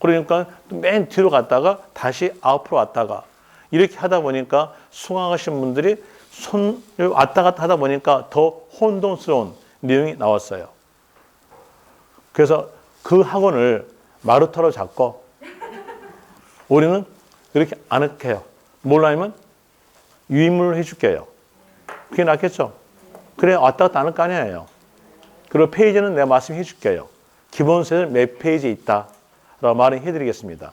그러니까 맨 뒤로 갔다가 다시 앞으로 왔다가 이렇게 하다 보니까 수강하신 분들이 손을 왔다 갔다 하다 보니까 더 혼돈스러운 내용이 나왔어요. 그래서 그 학원을 마루타로 잡고 우리는 이렇게 안 할게요. 뭘로 하면 유인물을 해줄게요. 그게 낫겠죠? 그래 왔다 갔다 안 할 거 아니에요. 그리고 페이지는 내가 말씀해 줄게요. 기본세는 몇 페이지에 있다 라고 말을 해드리겠습니다.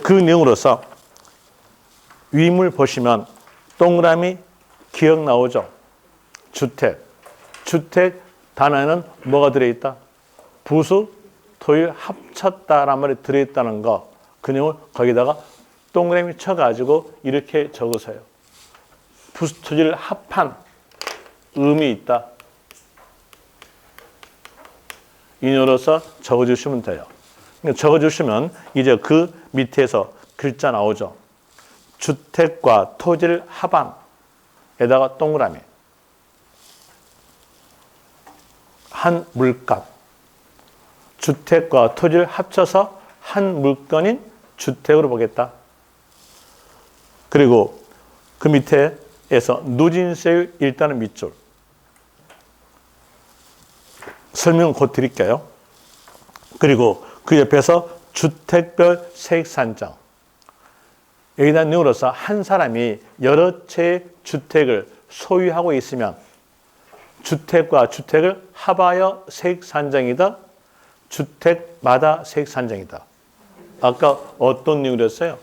그 내용으로서 위물 보시면 동그라미 기억 나오죠. 주택 단어에는 뭐가 들어있다? 부수, 토일 합쳤다라는 말이 들어있다는 거. 그 내용을 거기다가 동그라미 쳐가지고 이렇게 적으세요. 부수, 토지를 합한 의미 있다. 인용으로서 적어주시면 돼요. 적어주시면 이제 그 밑에서 글자 나오죠. 주택과 토지를 합한에다가 동그라미. 한 물값. 주택과 토지를 합쳐서 한 물건인 주택으로 보겠다. 그리고 그 밑에에서 누진세율 일단은 밑줄. 설명 곧 드릴게요. 그리고 그 옆에서 주택별 세액 산정. 여기에 대한 내용으로서 한 사람이 여러 채의 주택을 소유하고 있으면 주택과 주택을 합하여 세액 산정이다. 주택마다 세액 산정이다. 아까 어떤 내용이었어요?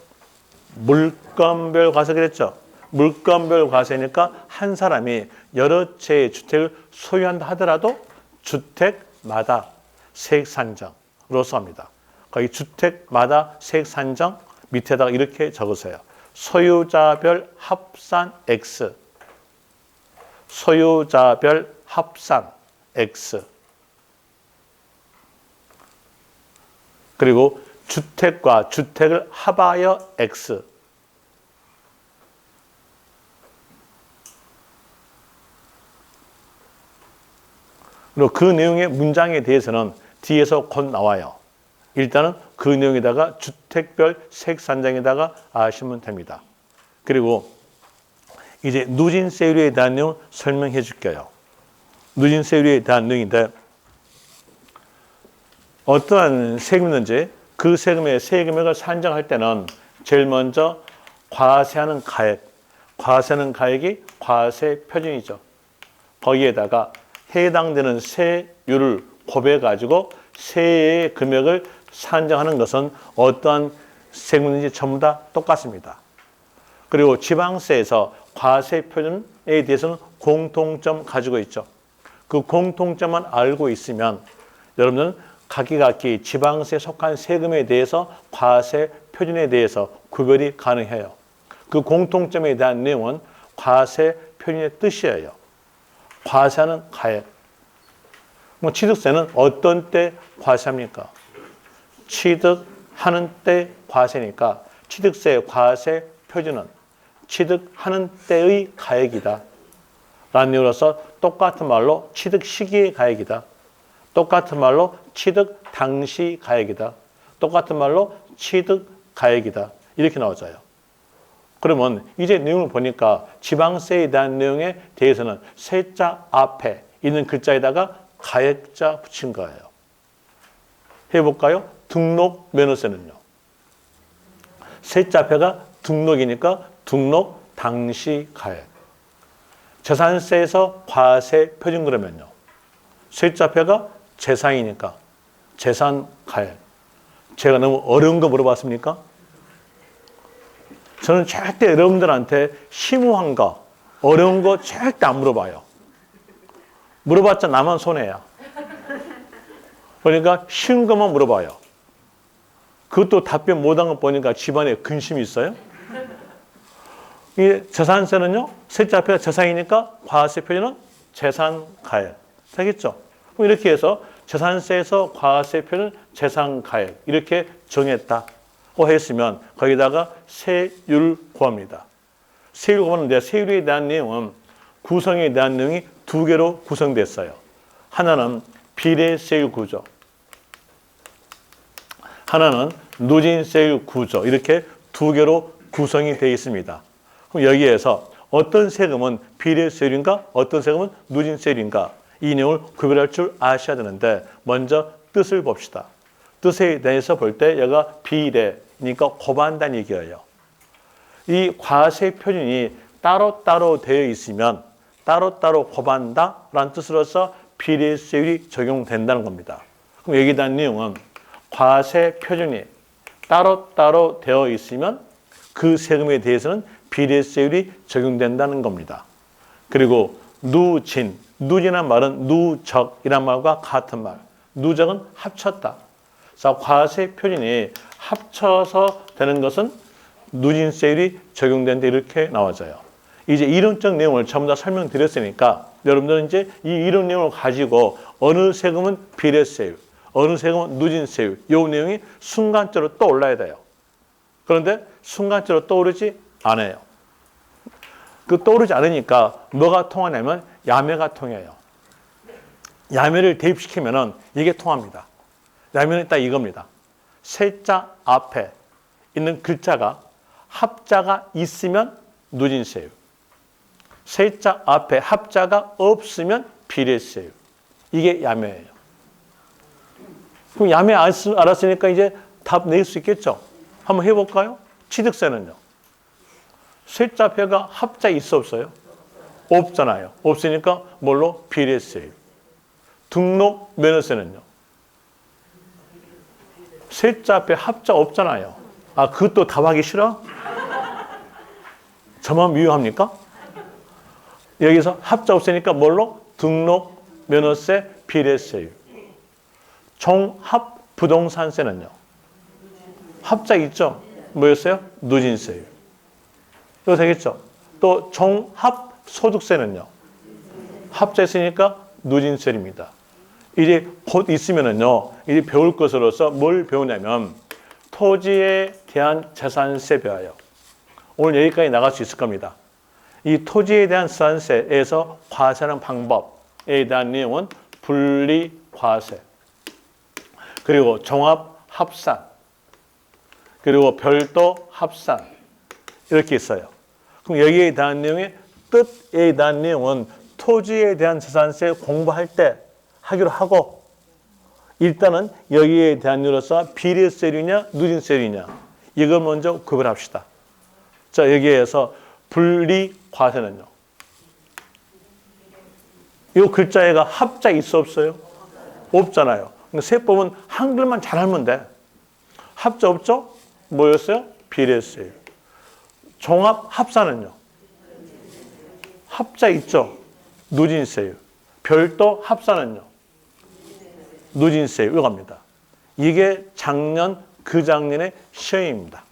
물건별 과세 그랬죠. 물건별 과세니까 한 사람이 여러 채의 주택을 소유한다 하더라도 주택마다 세액 산정으로서 합니다. 거기 주택마다 세액 산정 밑에다가 이렇게 적으세요. 소유자별 합산 X. 소유자별 합산 X. 그리고 주택과 주택을 합하여 X. 그리고 그 내용의 문장에 대해서는 뒤에서 곧 나와요. 일단은 그 내용에다가 주택별 세액 산정에다가 아시면 됩니다. 그리고 이제 누진세율에 대한 내용 설명해 줄게요. 누진세율에 대한 내용인데 어떠한 세금이 있는지 그 세금의 세금액을 산정할 때는 제일 먼저 과세하는 가액, 과세하는 가액이 과세 표준이죠. 거기에다가 해당되는 세율을 곱해가지고 세의 금액을 산정하는 것은 어떠한 세금인지 전부 다 똑같습니다. 그리고 지방세에서 과세 표준에 대해서는 공통점 가지고 있죠. 그 공통점만 알고 있으면 여러분들은 각기 지방세에 속한 세금에 대해서 과세 표준에 대해서 구별이 가능해요. 그 공통점에 대한 내용은 과세 표준의 뜻이에요. 과세하는 가액. 취득세는 어떤 때 과세합니까? 취득하는 때 과세니까 취득세 과세 표준은 취득하는 때의 가액이다. 라는 이유로서 똑같은 말로 취득 시기의 가액이다. 똑같은 말로 취득 당시 가액이다. 똑같은 말로 취득 가액이다. 이렇게 나와져요. 그러면 이제 내용을 보니까 지방세에 대한 내용에 대해서는 세자 앞에 있는 글자에다가 가액자 붙인 거예요. 해볼까요? 등록 면허세는요. 세자 앞에가 등록이니까 등록 당시 가액. 재산세에서 과세 표준 그러면요. 세자 앞에가 재산이니까 재산 가액. 제가 너무 어려운 거 물어봤습니까? 저는 절대 여러분들한테 심오한 거, 어려운 거 절대 안 물어봐요. 물어봤자 나만 손해야. 그러니까 쉬운 것만 물어봐요. 그것도 답변 못한 거 보니까 집안에 근심이 있어요. 이 재산세는요, 셋째 앞에가 재산이니까 과세 표준은 재산 가액. 되겠죠? 그럼 이렇게 해서 재산세에서 과세 표준 재산 가액 이렇게 정했다고 했으면 거기다가 세율 구합니다. 세율 구하는데 세율에 대한 내용은 구성에 대한 내용이 두 개로 구성됐어요. 하나는 비례세율 구조, 하나는 누진세율 구조 이렇게 두 개로 구성이 되어 있습니다. 그럼 여기에서 어떤 세금은 비례세율인가 어떤 세금은 누진세율인가 이 내용을 구별할 줄 아셔야 되는데 먼저 뜻을 봅시다. 뜻에 대해서 볼 때 얘가 비례니까 곱한다는 얘기예요. 이 과세 표준이 따로따로 되어 있으면 따로따로 곱한다라는 뜻으로서 비례세율이 적용된다는 겁니다. 그럼 여기에 대한 내용은 과세 표준이 따로따로 되어 있으면 그 세금에 대해서는 비례세율이 적용된다는 겁니다. 그리고 누진, 누진이란 말은 누적이란 말과 같은 말. 누적은 합쳤다. 그래서 과세 표준이 합쳐서 되는 것은 누진세율이 적용된다 이렇게 나와져요. 이제 이론적 내용을 전부 다 설명드렸으니까 여러분들은 이제 이 이론 내용을 가지고 어느 세금은 비례세율, 어느 세금은 누진세율 이 내용이 순간적으로 떠올라야 돼요. 그런데 순간적으로 떠오르지 않아요. 그 떠오르지 않으니까 뭐가 통하냐면 야매가 통해요. 야매를 대입시키면은 이게 통합니다. 야매는 딱 이겁니다. 세자 앞에 있는 글자가 합자가 있으면 누진세율. 세자 앞에 합자가 없으면 비례세율. 이게 야매예요. 그럼 야매 알았으니까 이제 답 낼 수 있겠죠? 한번 해볼까요? 취득세는요. 세자 앞에가 합자 있어 없어요? 없잖아요. 없으니까 뭘로? 비례세율. 등록 면허세는요. 세자 앞에 합자 없잖아요. 아, 그것도 답하기 싫어? 저만 미워합니까? 여기서 합자 없으니까 뭘로? 등록 면허세 비례세율. 종합 부동산세는요. 합자 있죠? 뭐였어요? 누진세율. 이거 되겠죠? 또 종합 소득세는요. 합자 있으니까 누진세율입니다. 이제 곧 있으면은요. 이제 배울 것으로서 뭘 배우냐면 토지에 대한 재산세 배워요. 오늘 여기까지 나갈 수 있을 겁니다. 이 토지에 대한 재산세에서 과세하는 방법에 대한 내용은 분리과세, 그리고 종합합산, 그리고 별도 합산 이렇게 있어요. 그럼 여기에 대한 내용의 뜻에 대한 내용은 토지에 대한 재산세 공부할 때 하기로 하고 일단은 여기에 대한 이유로서 비례세율이냐 누진세율이냐 이걸 먼저 구별합시다. 자, 여기에서 분리과세는요. 이 글자에가 합자 있어 없어요? 없잖아요. 세법은 한글만 잘하면 돼. 합자 없죠? 뭐였어요? 비례세율. 종합 합산은요? 합자 있죠? 누진세율. 별도 합산은요? 누진세율. 이겁니다. 이게 작년, 그 작년의 시험입니다.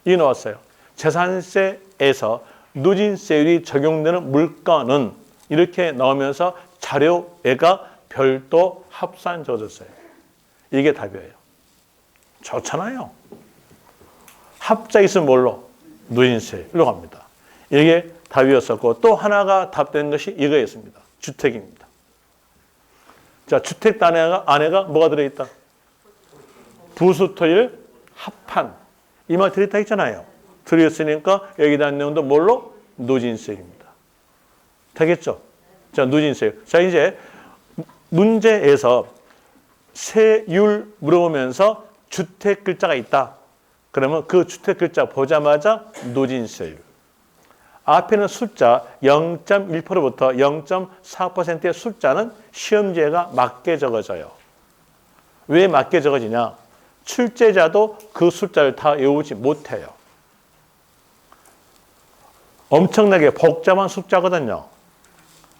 이 나왔어요. 재산세에서 누진세율이 적용되는 물건은 이렇게 나오면서 자료애가 별도 합산 적어졌어요. 이게 답이에요. 좋잖아요. 합자 있으면 뭘로? 누진세율로 갑니다. 이게 답이었었고 또 하나가 답된 것이 이거였습니다. 주택입니다. 자, 주택 안에가 뭐가 들어있다? 부수토일 합한. 이 말 들어있다 했잖아요. 들어있으니까 여기 대한 내용도 뭘로? 누진세율입니다. 되겠죠? 자, 누진세율. 자, 이제 문제에서 세율 물어보면서 주택 글자가 있다. 그러면 그 주택 글자 보자마자 누진세율. 앞에는 숫자 0.1%부터 0.4%의 숫자는 시험지에가 맞게 적어져요. 왜 맞게 적어지냐? 출제자도 그 숫자를 다 외우지 못해요. 엄청나게 복잡한 숫자거든요.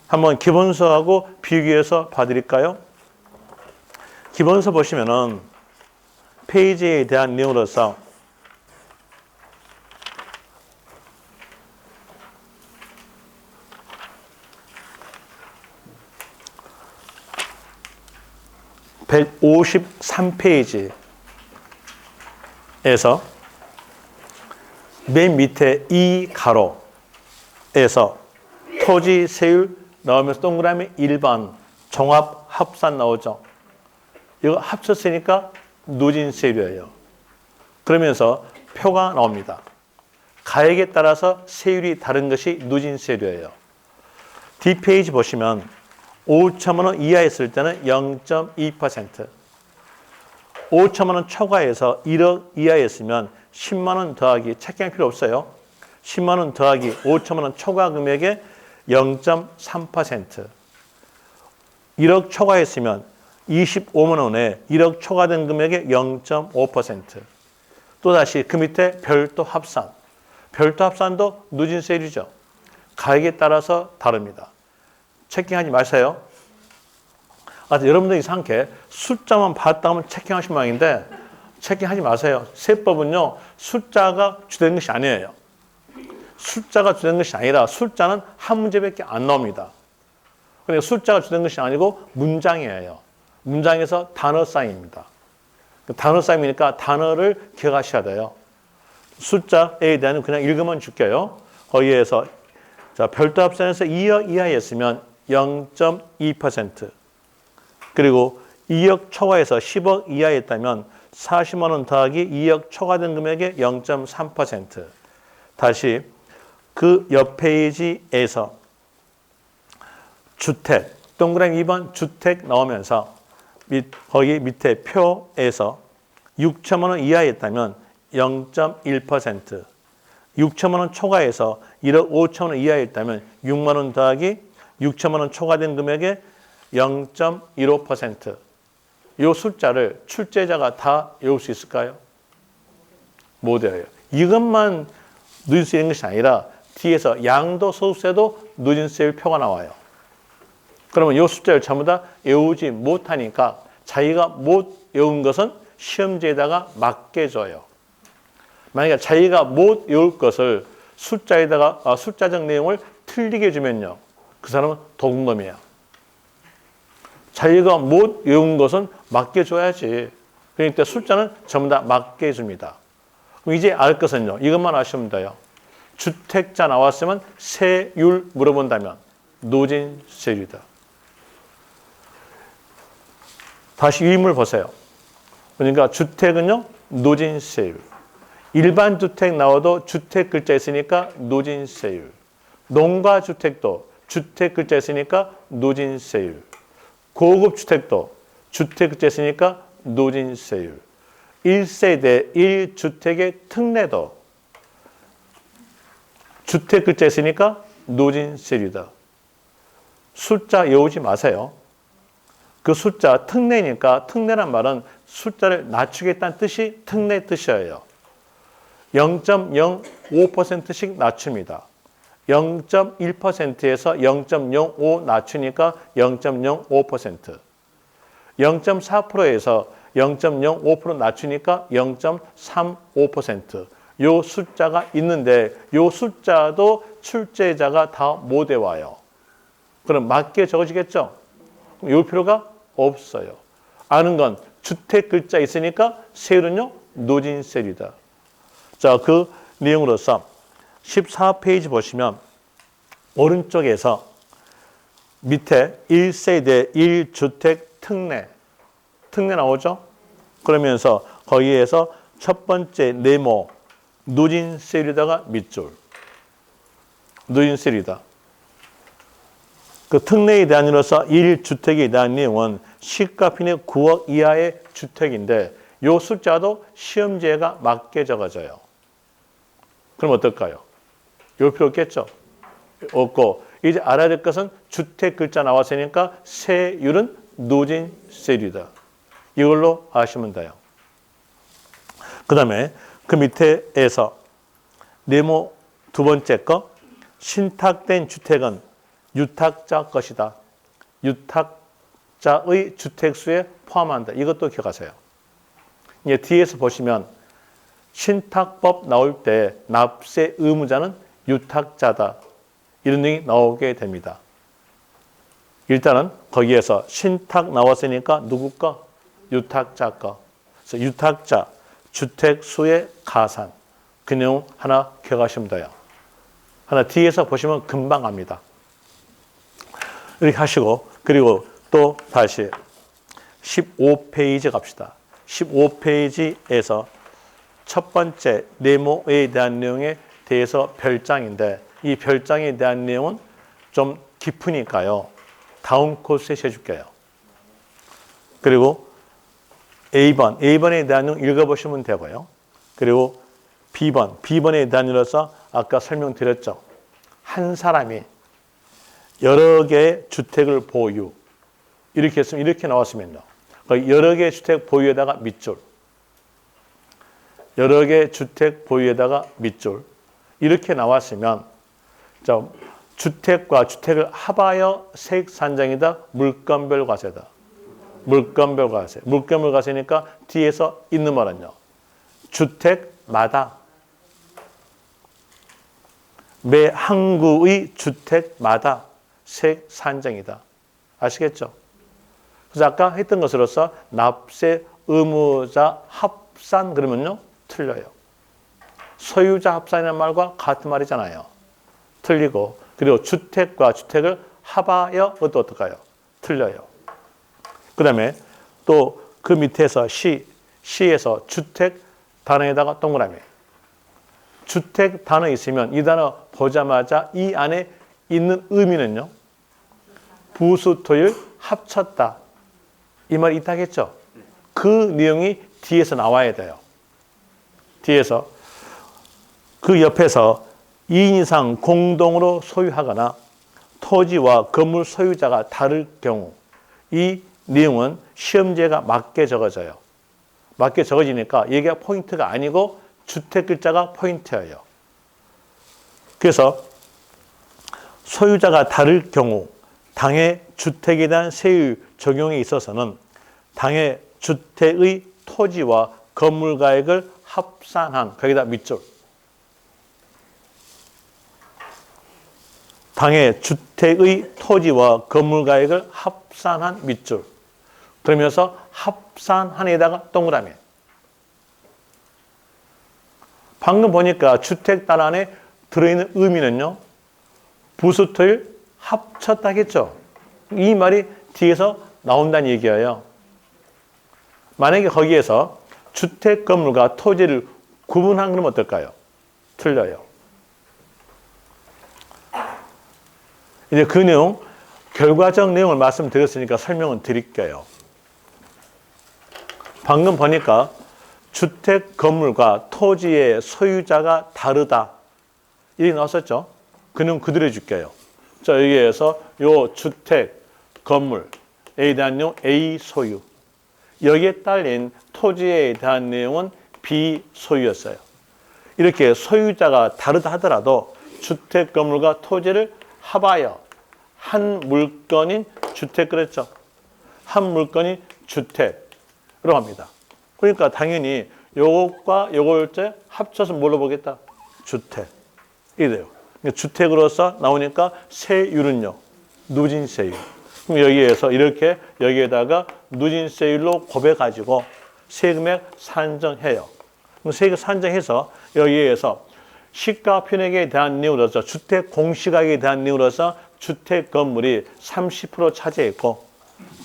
한번 기본서하고 비교해서 봐드릴까요? 기본서 보시면은 페이지에 대한 내용으로서 (153페이지에서) 맨 밑에 이 가로에서 토지 세율 나오면서 동그라미 1번 종합 합산 나오죠. 이거 합쳤으니까 누진세율이에요. 그러면서 표가 나옵니다. 가액에 따라서 세율이 다른 것이 누진세율이에요. D페이지 보시면 5천만 원 이하였을 때는 0.2%, 5천만 원 초과해서 1억 이하였으면 10만 원 더하기, 체크할 필요 없어요. 10만 원 더하기 5천만 원 초과 금액의 0.3%, 1억 초과했으면 25만 원에 1억 초과된 금액의 0.5%. 또다시 그 밑에 별도 합산. 별도 합산도 누진세율이죠. 가액에 따라서 다릅니다. 체킹하지 마세요. 여러분들 이상하게 숫자만 봤다 하면 체킹하신 모양인데 체킹하지 마세요. 세법은요. 숫자가 주된 것이 아니에요. 숫자가 주된 것이 아니라 숫자는 한 문제밖에 안 나옵니다. 그러니까 숫자가 주된 것이 아니고 문장이에요. 문장에서 단어 쌓임입니다. 단어 쌓임이니까 단어를 기억하셔야 돼요. 숫자에 대한 그냥 읽으면 줄게요. 거기에서 자, 별도 합산에서 2억 이하였으면 0.2%, 그리고 2억 초과해서 10억 이하였다면 40만 원 더하기 2억 초과된 금액의 0.3%. 다시 그 옆 페이지에서 주택, 동그라미 2번 주택 나오면서 거기 밑에 표에서 6천만 원 이하였다면 0.1%, 6천만 원 초과해서 1억 5천만 원 이하였다면 6만 원 더하기 6천만 원 초과된 금액의 0.15%. 이 숫자를 출제자가 다 외울 수 있을까요? 못 외워요. 이것만 누진세 있는 것이 아니라 뒤에서 양도소득세도 누진세율 표가 나와요. 그러면 이 숫자를 전부 다 외우지 못하니까 자기가 못 외운 것은 시험지에다가 맞게 줘요. 만약에 자기가 못 외울 것을 숫자에다가 숫자적 내용을 틀리게 주면요. 그 사람은 도둑놈이에요. 자기가 못 외운 것은 맞게 줘야지. 그러니까 숫자는 전부 다 맞게 줍니다. 그럼 이제 알 것은요. 이것만 아시면 돼요. 주택자 나왔으면 세율 물어본다면 누진세율이다. 다시 유인물 보세요. 그러니까 주택은요. 누진세율. 일반 주택 나와도 주택 글자 있으니까 누진세율. 농가주택도 주택 글자 있으니까 누진세율. 고급 주택도 주택 글자 있으니까 누진세율. 1세대 1주택의 특례도 주택 글자 있으니까 누진세율이다. 숫자 외우지 마세요. 그 숫자 특례니까 특례란 말은 숫자를 낮추겠다는 뜻이 특례 뜻이에요. 0.05%씩 낮춥니다. 0.1%에서 0.05 낮추니까 0.05%. 0.4%에서 0.05% 낮추니까 0.35%. 요 숫자가 있는데 요 숫자도 출제자가 다 못 외워요. 그럼 맞게 적어지겠죠? 요 필요가 없어요. 아는 건 주택 글자 있으니까 세율은요, 노진세율이다. 자, 그 내용으로서 14페이지 보시면 오른쪽에서 밑에 1세대 1주택 특례 나오죠? 그러면서 거기에서 첫 번째 네모 누진세율에다가 밑줄. 누진세율이다. 그 특례에 대한 이로서 1주택에 대한 내용은 시가편의 9억 이하의 주택인데 요 숫자도 시험지에가 맞게 적어져요. 그럼 어떨까요? 요 필요 없겠죠? 없고 이제 알아야 될 것은 주택 글자 나왔으니까 세율은 누진세율이다. 이걸로 아시면 돼요. 그 다음에 그 밑에서 네모 두 번째 거 신탁된 주택은 유탁자 것이다. 유탁자의 주택수에 포함한다. 이것도 기억하세요. 이제 뒤에서 보시면 신탁법 나올 때 납세 의무자는 유탁자다. 이런 내용이 나오게 됩니다. 일단은 거기에서 신탁 나왔으니까 누구 거? 유탁자 거. 그래서 유탁자, 주택수의 가산. 그 내용 하나 기억하시면 돼요. 하나 뒤에서 보시면 금방 압니다. 이렇게 하시고 그리고 또 다시 15페이지 갑시다. 15페이지에서 첫 번째 네모에 대한 내용에 대해서 별장인데 이 별장에 대한 내용은 좀 깊으니까요. 다음 코스에 해줄게요. 그리고 A번에 대한 내용 읽어보시면 되고요. 그리고 B번에 대한 이로서 아까 설명드렸죠. 한 사람이 여러 개의 주택을 보유. 이렇게 했으면 이렇게 나왔으면요. 여러 개의 주택 보유에다가 밑줄. 여러 개의 주택 보유에다가 밑줄. 이렇게 나왔으면 자, 주택과 주택을 합하여 세액산정이다. 물건별 과세다. 물건별 과세. 물건별 과세니까 뒤에서 있는 말은요. 주택마다 매 항구의 주택마다 세액산정이다. 아시겠죠? 그래서 아까 했던 것으로서 납세 의무자 합산 그러면요. 틀려요. 소유자 합산이라는 말과 같은 말이잖아요. 틀리고 그리고 주택과 주택을 합하여 그것도 어떨까요? 틀려요. 그 다음에 또 그 밑에서 시에서 주택 단어에다가 동그라미. 주택 단어 있으면 이 단어 보자마자 이 안에 있는 의미는요. 부수토일 합쳤다. 이 말이 있다겠죠? 그 내용이 뒤에서 나와야 돼요. 뒤에서 그 옆에서 2인 이상 공동으로 소유하거나 토지와 건물 소유자가 다를 경우 이 내용은 시험지에가 맞게 적어져요. 맞게 적어지니까 얘가 포인트가 아니고 주택 글자가 포인트예요. 그래서 소유자가 다를 경우 당해 주택에 대한 세율 적용에 있어서는 당해 주택의 토지와 건물 가액을 합산한 거기다 밑줄. 당해 주택의 토지와 건물 가액을 합산한 밑줄. 그러면서 합산한에다가 동그라미. 방금 보니까 주택 단어 안에 들어있는 의미는요. 부수토일 합쳤다겠죠. 이 말이 뒤에서 나온다는 얘기예요. 만약에 거기에서 주택 건물과 토지를 구분한 그러면 어떨까요? 틀려요. 이제 그 내용, 결과적 내용을 말씀드렸으니까 설명을 드릴게요. 방금 보니까 주택 건물과 토지의 소유자가 다르다. 이렇게 나왔었죠? 그 내용 그대로 해줄게요. 자, 여기에서 요 주택, 건물에 대한 내용 A 소유. 여기에 딸린 토지에 대한 내용은 B 소유였어요. 이렇게 소유자가 다르다 하더라도 주택 건물과 토지를 합하여 한 물건인 주택 그랬죠. 한 물건이 주택으로 합니다. 그러니까 당연히 요것과 요걸 합쳐서 뭘로 보겠다? 주택. 이래요. 그러니까 주택으로서 나오니까 세율은요. 누진세율. 그럼 여기에서 이렇게 여기에다가 누진세율로 곱해가지고 세금액 산정해요. 그럼 세금 산정해서 여기에서 시가 편익에 대한 내용으로서 주택 공시가격에 대한 내용으로서 주택 건물이 30% 차지했고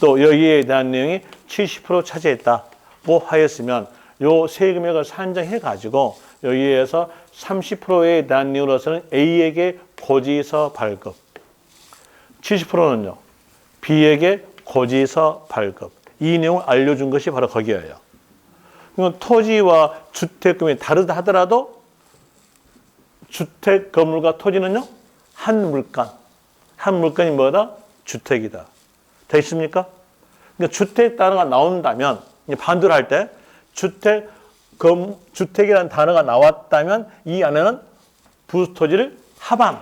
또 여기에 대한 내용이 70% 차지했다고 하였으면 요 세금액을 산정해 가지고 여기에서 30%에 대한 내용으로서는 A에게 고지서 발급, 70%는요 B에게 고지서 발급. 이 내용을 알려준 것이 바로 거기예요. 그러면 토지와 주택금이 다르다 하더라도 주택 건물과 토지는요 한 물건. 한 물건이 뭐다? 주택이다. 되겠습니까? 그러니까 주택 단어가 나온다면 반대로 할 때 주택이라는 단어가 나왔다면 이 안에는 부토지를 합한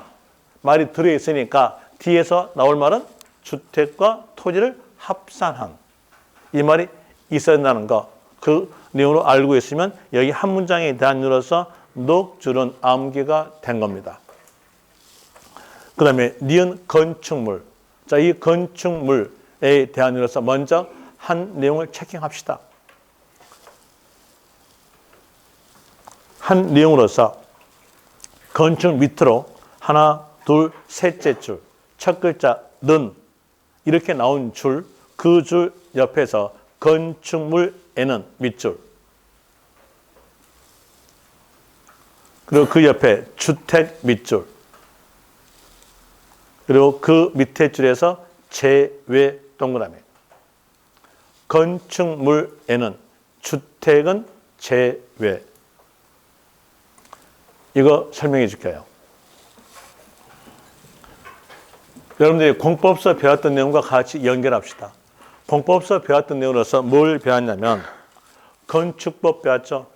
말이 들어있으니까 뒤에서 나올 말은 주택과 토지를 합산한 이 말이 있어야 한다는 거. 그 내용으로 알고 있으면 여기 한 문장에 대한 이유로서 녹줄은 암기가 된 겁니다. 그 다음에 니은 건축물. 자, 이 건축물에 대한 이유로서 먼저 한 내용을 체킹합시다. 한 내용으로서 건축 밑으로 하나, 둘, 셋째 줄, 첫 글자 는 이렇게 나온 줄, 그 줄 옆에서 건축물에는 밑줄, 그리고 그 옆에 주택 밑줄, 그리고 그 밑에 줄에서 제외 동그라미. 건축물에는 주택은 제외. 이거 설명해 줄게요. 여러분들이 공법서 배웠던 내용과 같이 연결합시다. 공법서 배웠던 내용으로서 뭘 배웠냐면 건축법 배웠죠.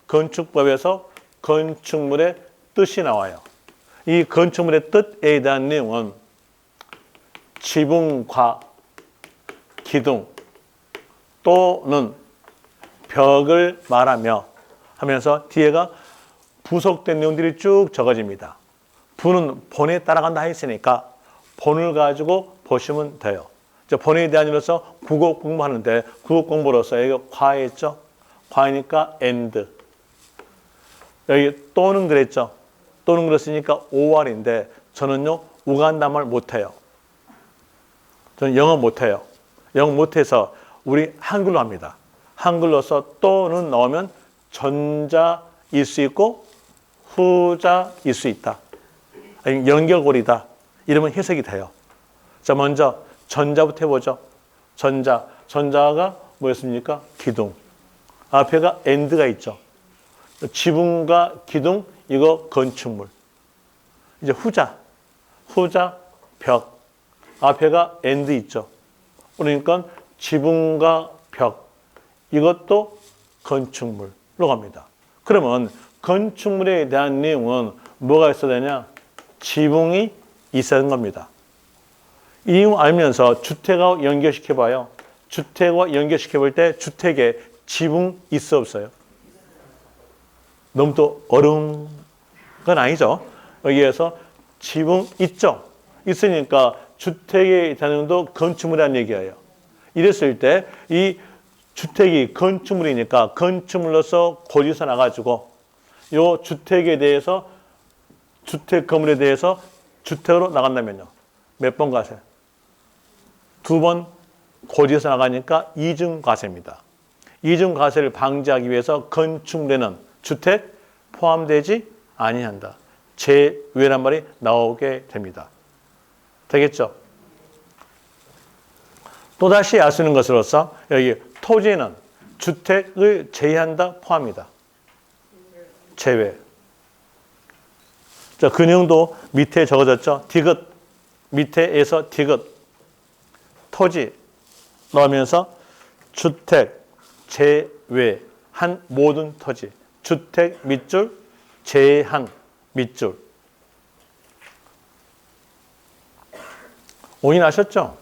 건축법에서 건축물의 뜻이 나와요. 이 건축물의 뜻에 대한 내용은 지붕과 기둥 또는 벽을 말하며 하면서 뒤에가 부속된 내용들이 쭉 적어집니다. 부는 본에 따라간다 했으니까 본을 가지고 보시면 돼요. 본에 대한 일로서 국어 공부하는데 국어 공부로서 여기 과했죠? 과니까 and. 여기 또는 그랬죠? 또는 그랬으니까 OR인데 저는요 우간담을 못해요. 저는 영어 못해요. 영어 못해서 우리 한글로 합니다. 한글로서 또는 나오면 전자일 수 있고 후자일 수 있다. 아니 연결고리다. 이러면 해석이 돼요. 자, 먼저 전자부터 해보죠. 전자가 뭐였습니까? 기둥. 앞에가 and가 있죠. 지붕과 기둥, 이거 건축물. 이제 후자 벽. 앞에가 and 있죠. 그러니까 지붕과 벽. 이것도 건축물로 갑니다. 그러면 건축물에 대한 내용은 뭐가 있어야 되냐? 지붕이 있어야 하는 겁니다. 이 내용 알면서 주택하고 연결시켜봐요. 주택과 연결시켜볼 때 주택에 지붕 있어 없어요? 너무 또 어려운 건 아니죠. 여기에서 지붕 있죠. 있으니까 주택에 대한 것도 건축물이라는 얘기예요. 이랬을 때 이 주택이 건축물이니까 건축물로서 고지서 나가지고 이 주택에 대해서 주택 건물에 대해서 주택으로 나간다면요. 몇 번 과세? 2번 고지서 나가니까 이중과세입니다. 이중과세를 방지하기 위해서 건축물에는 주택 포함되지 아니한다. 제외란 말이 나오게 됩니다. 되겠죠? 또다시 알 수 있는 것으로서 여기 토지는 주택을 제외한다, 포함이다. 제외. 자, 그 내용도 밑에 적어졌죠. 디귿. 밑에에서 디귿. 토지 넣으면서 주택 제외한 모든 토지. 주택 밑줄 제한 밑줄. 오인하셨죠?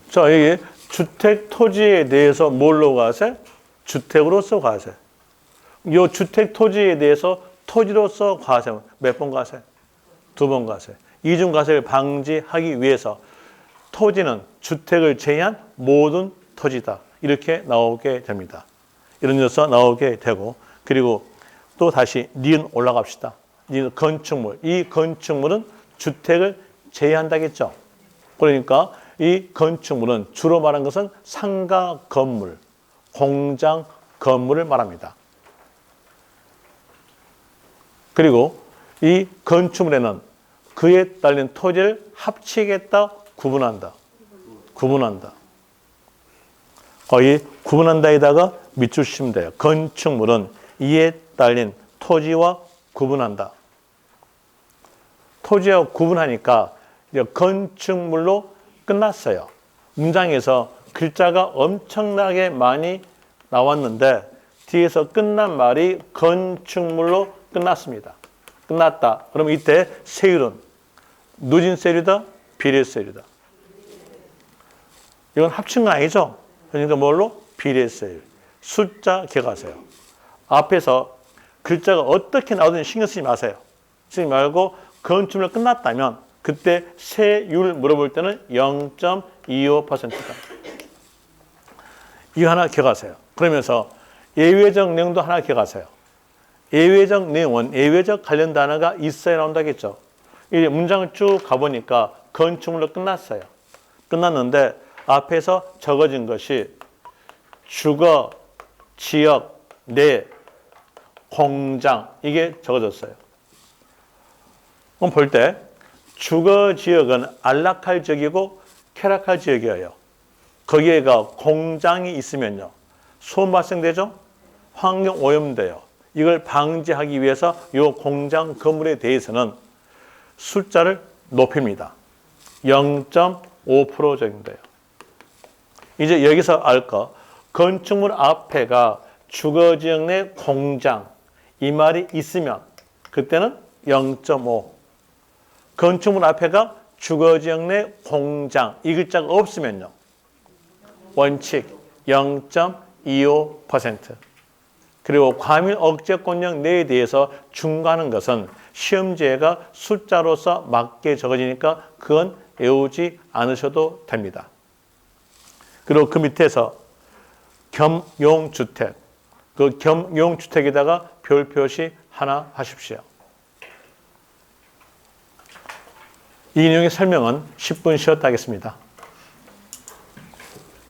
자, 여기 주택 토지에 대해서 뭘로 가세? 주택으로서 가세. 이 주택 토지에 대해서 토지로서 과세. 몇 번 과세? 2번 과세. 이중 과세를 방지하기 위해서 토지는 주택을 제외한 모든 토지다. 이렇게 나오게 됩니다. 이런 녀석 나오게 되고, 그리고 또 다시 니은 올라갑시다. 니은 건축물. 이 건축물은 주택을 제외한다겠죠. 그러니까 이 건축물은 주로 말한 것은 상가 건물, 공장 건물을 말합니다. 그리고 이 건축물에는 그에 딸린 토지를 합치겠다, 구분한다. 거의 구분한다에다가 밑줄 치면 돼요. 건축물은 이에 딸린 토지와 구분한다. 토지와 구분하니까 이제 건축물로 끝났어요. 문장에서 글자가 엄청나게 많이 나왔는데 뒤에서 끝난 말이 건축물로 끝났습니다. 끝났다. 그러면 이때 세율은 누진 세율이다, 비례 세율이다. 이건 합친 거 아니죠? 그러니까 뭘로? 비례 세율. 숫자 기억하세요. 앞에서 글자가 어떻게 나오든지 신경 쓰지 마세요. 쓰지 말고 건축물 끝났다면 그때 세율 물어볼 때는 0.25%다. 이거 하나 기억하세요. 그러면서 예외적 내용도 하나 기억하세요. 예외적 내용은 예외적 관련 단어가 있어야 나온다겠죠. 이 문장을 쭉 가보니까 건축물로 끝났어요. 끝났는데 앞에서 적어진 것이 주거, 지역, 내, 공장 이게 적어졌어요. 그럼 볼 때 주거 지역은 안락할 지역이고 쾌락할 지역이에요. 거기에가 공장이 있으면요. 소음 발생되죠? 환경 오염돼요. 이걸 방지하기 위해서 이 공장 건물에 대해서는 숫자를 높입니다. 0.5% 정도예요. 이제 여기서 알 거, 건축물 앞에가 주거지역 내 공장 이 말이 있으면 그때는 0.5. 건축물 앞에가 주거지역 내 공장 이 글자가 없으면요. 원칙 0.25%. 그리고 과밀 억제권력 내에 대해서 중과하는 것은 시험지가 숫자로서 맞게 적어지니까 그건 외우지 않으셔도 됩니다. 그리고 그 밑에서 겸용주택, 그 겸용주택에다가 별 표시 하나 하십시오. 이 내용의 설명은 10분 쉬었다 하겠습니다.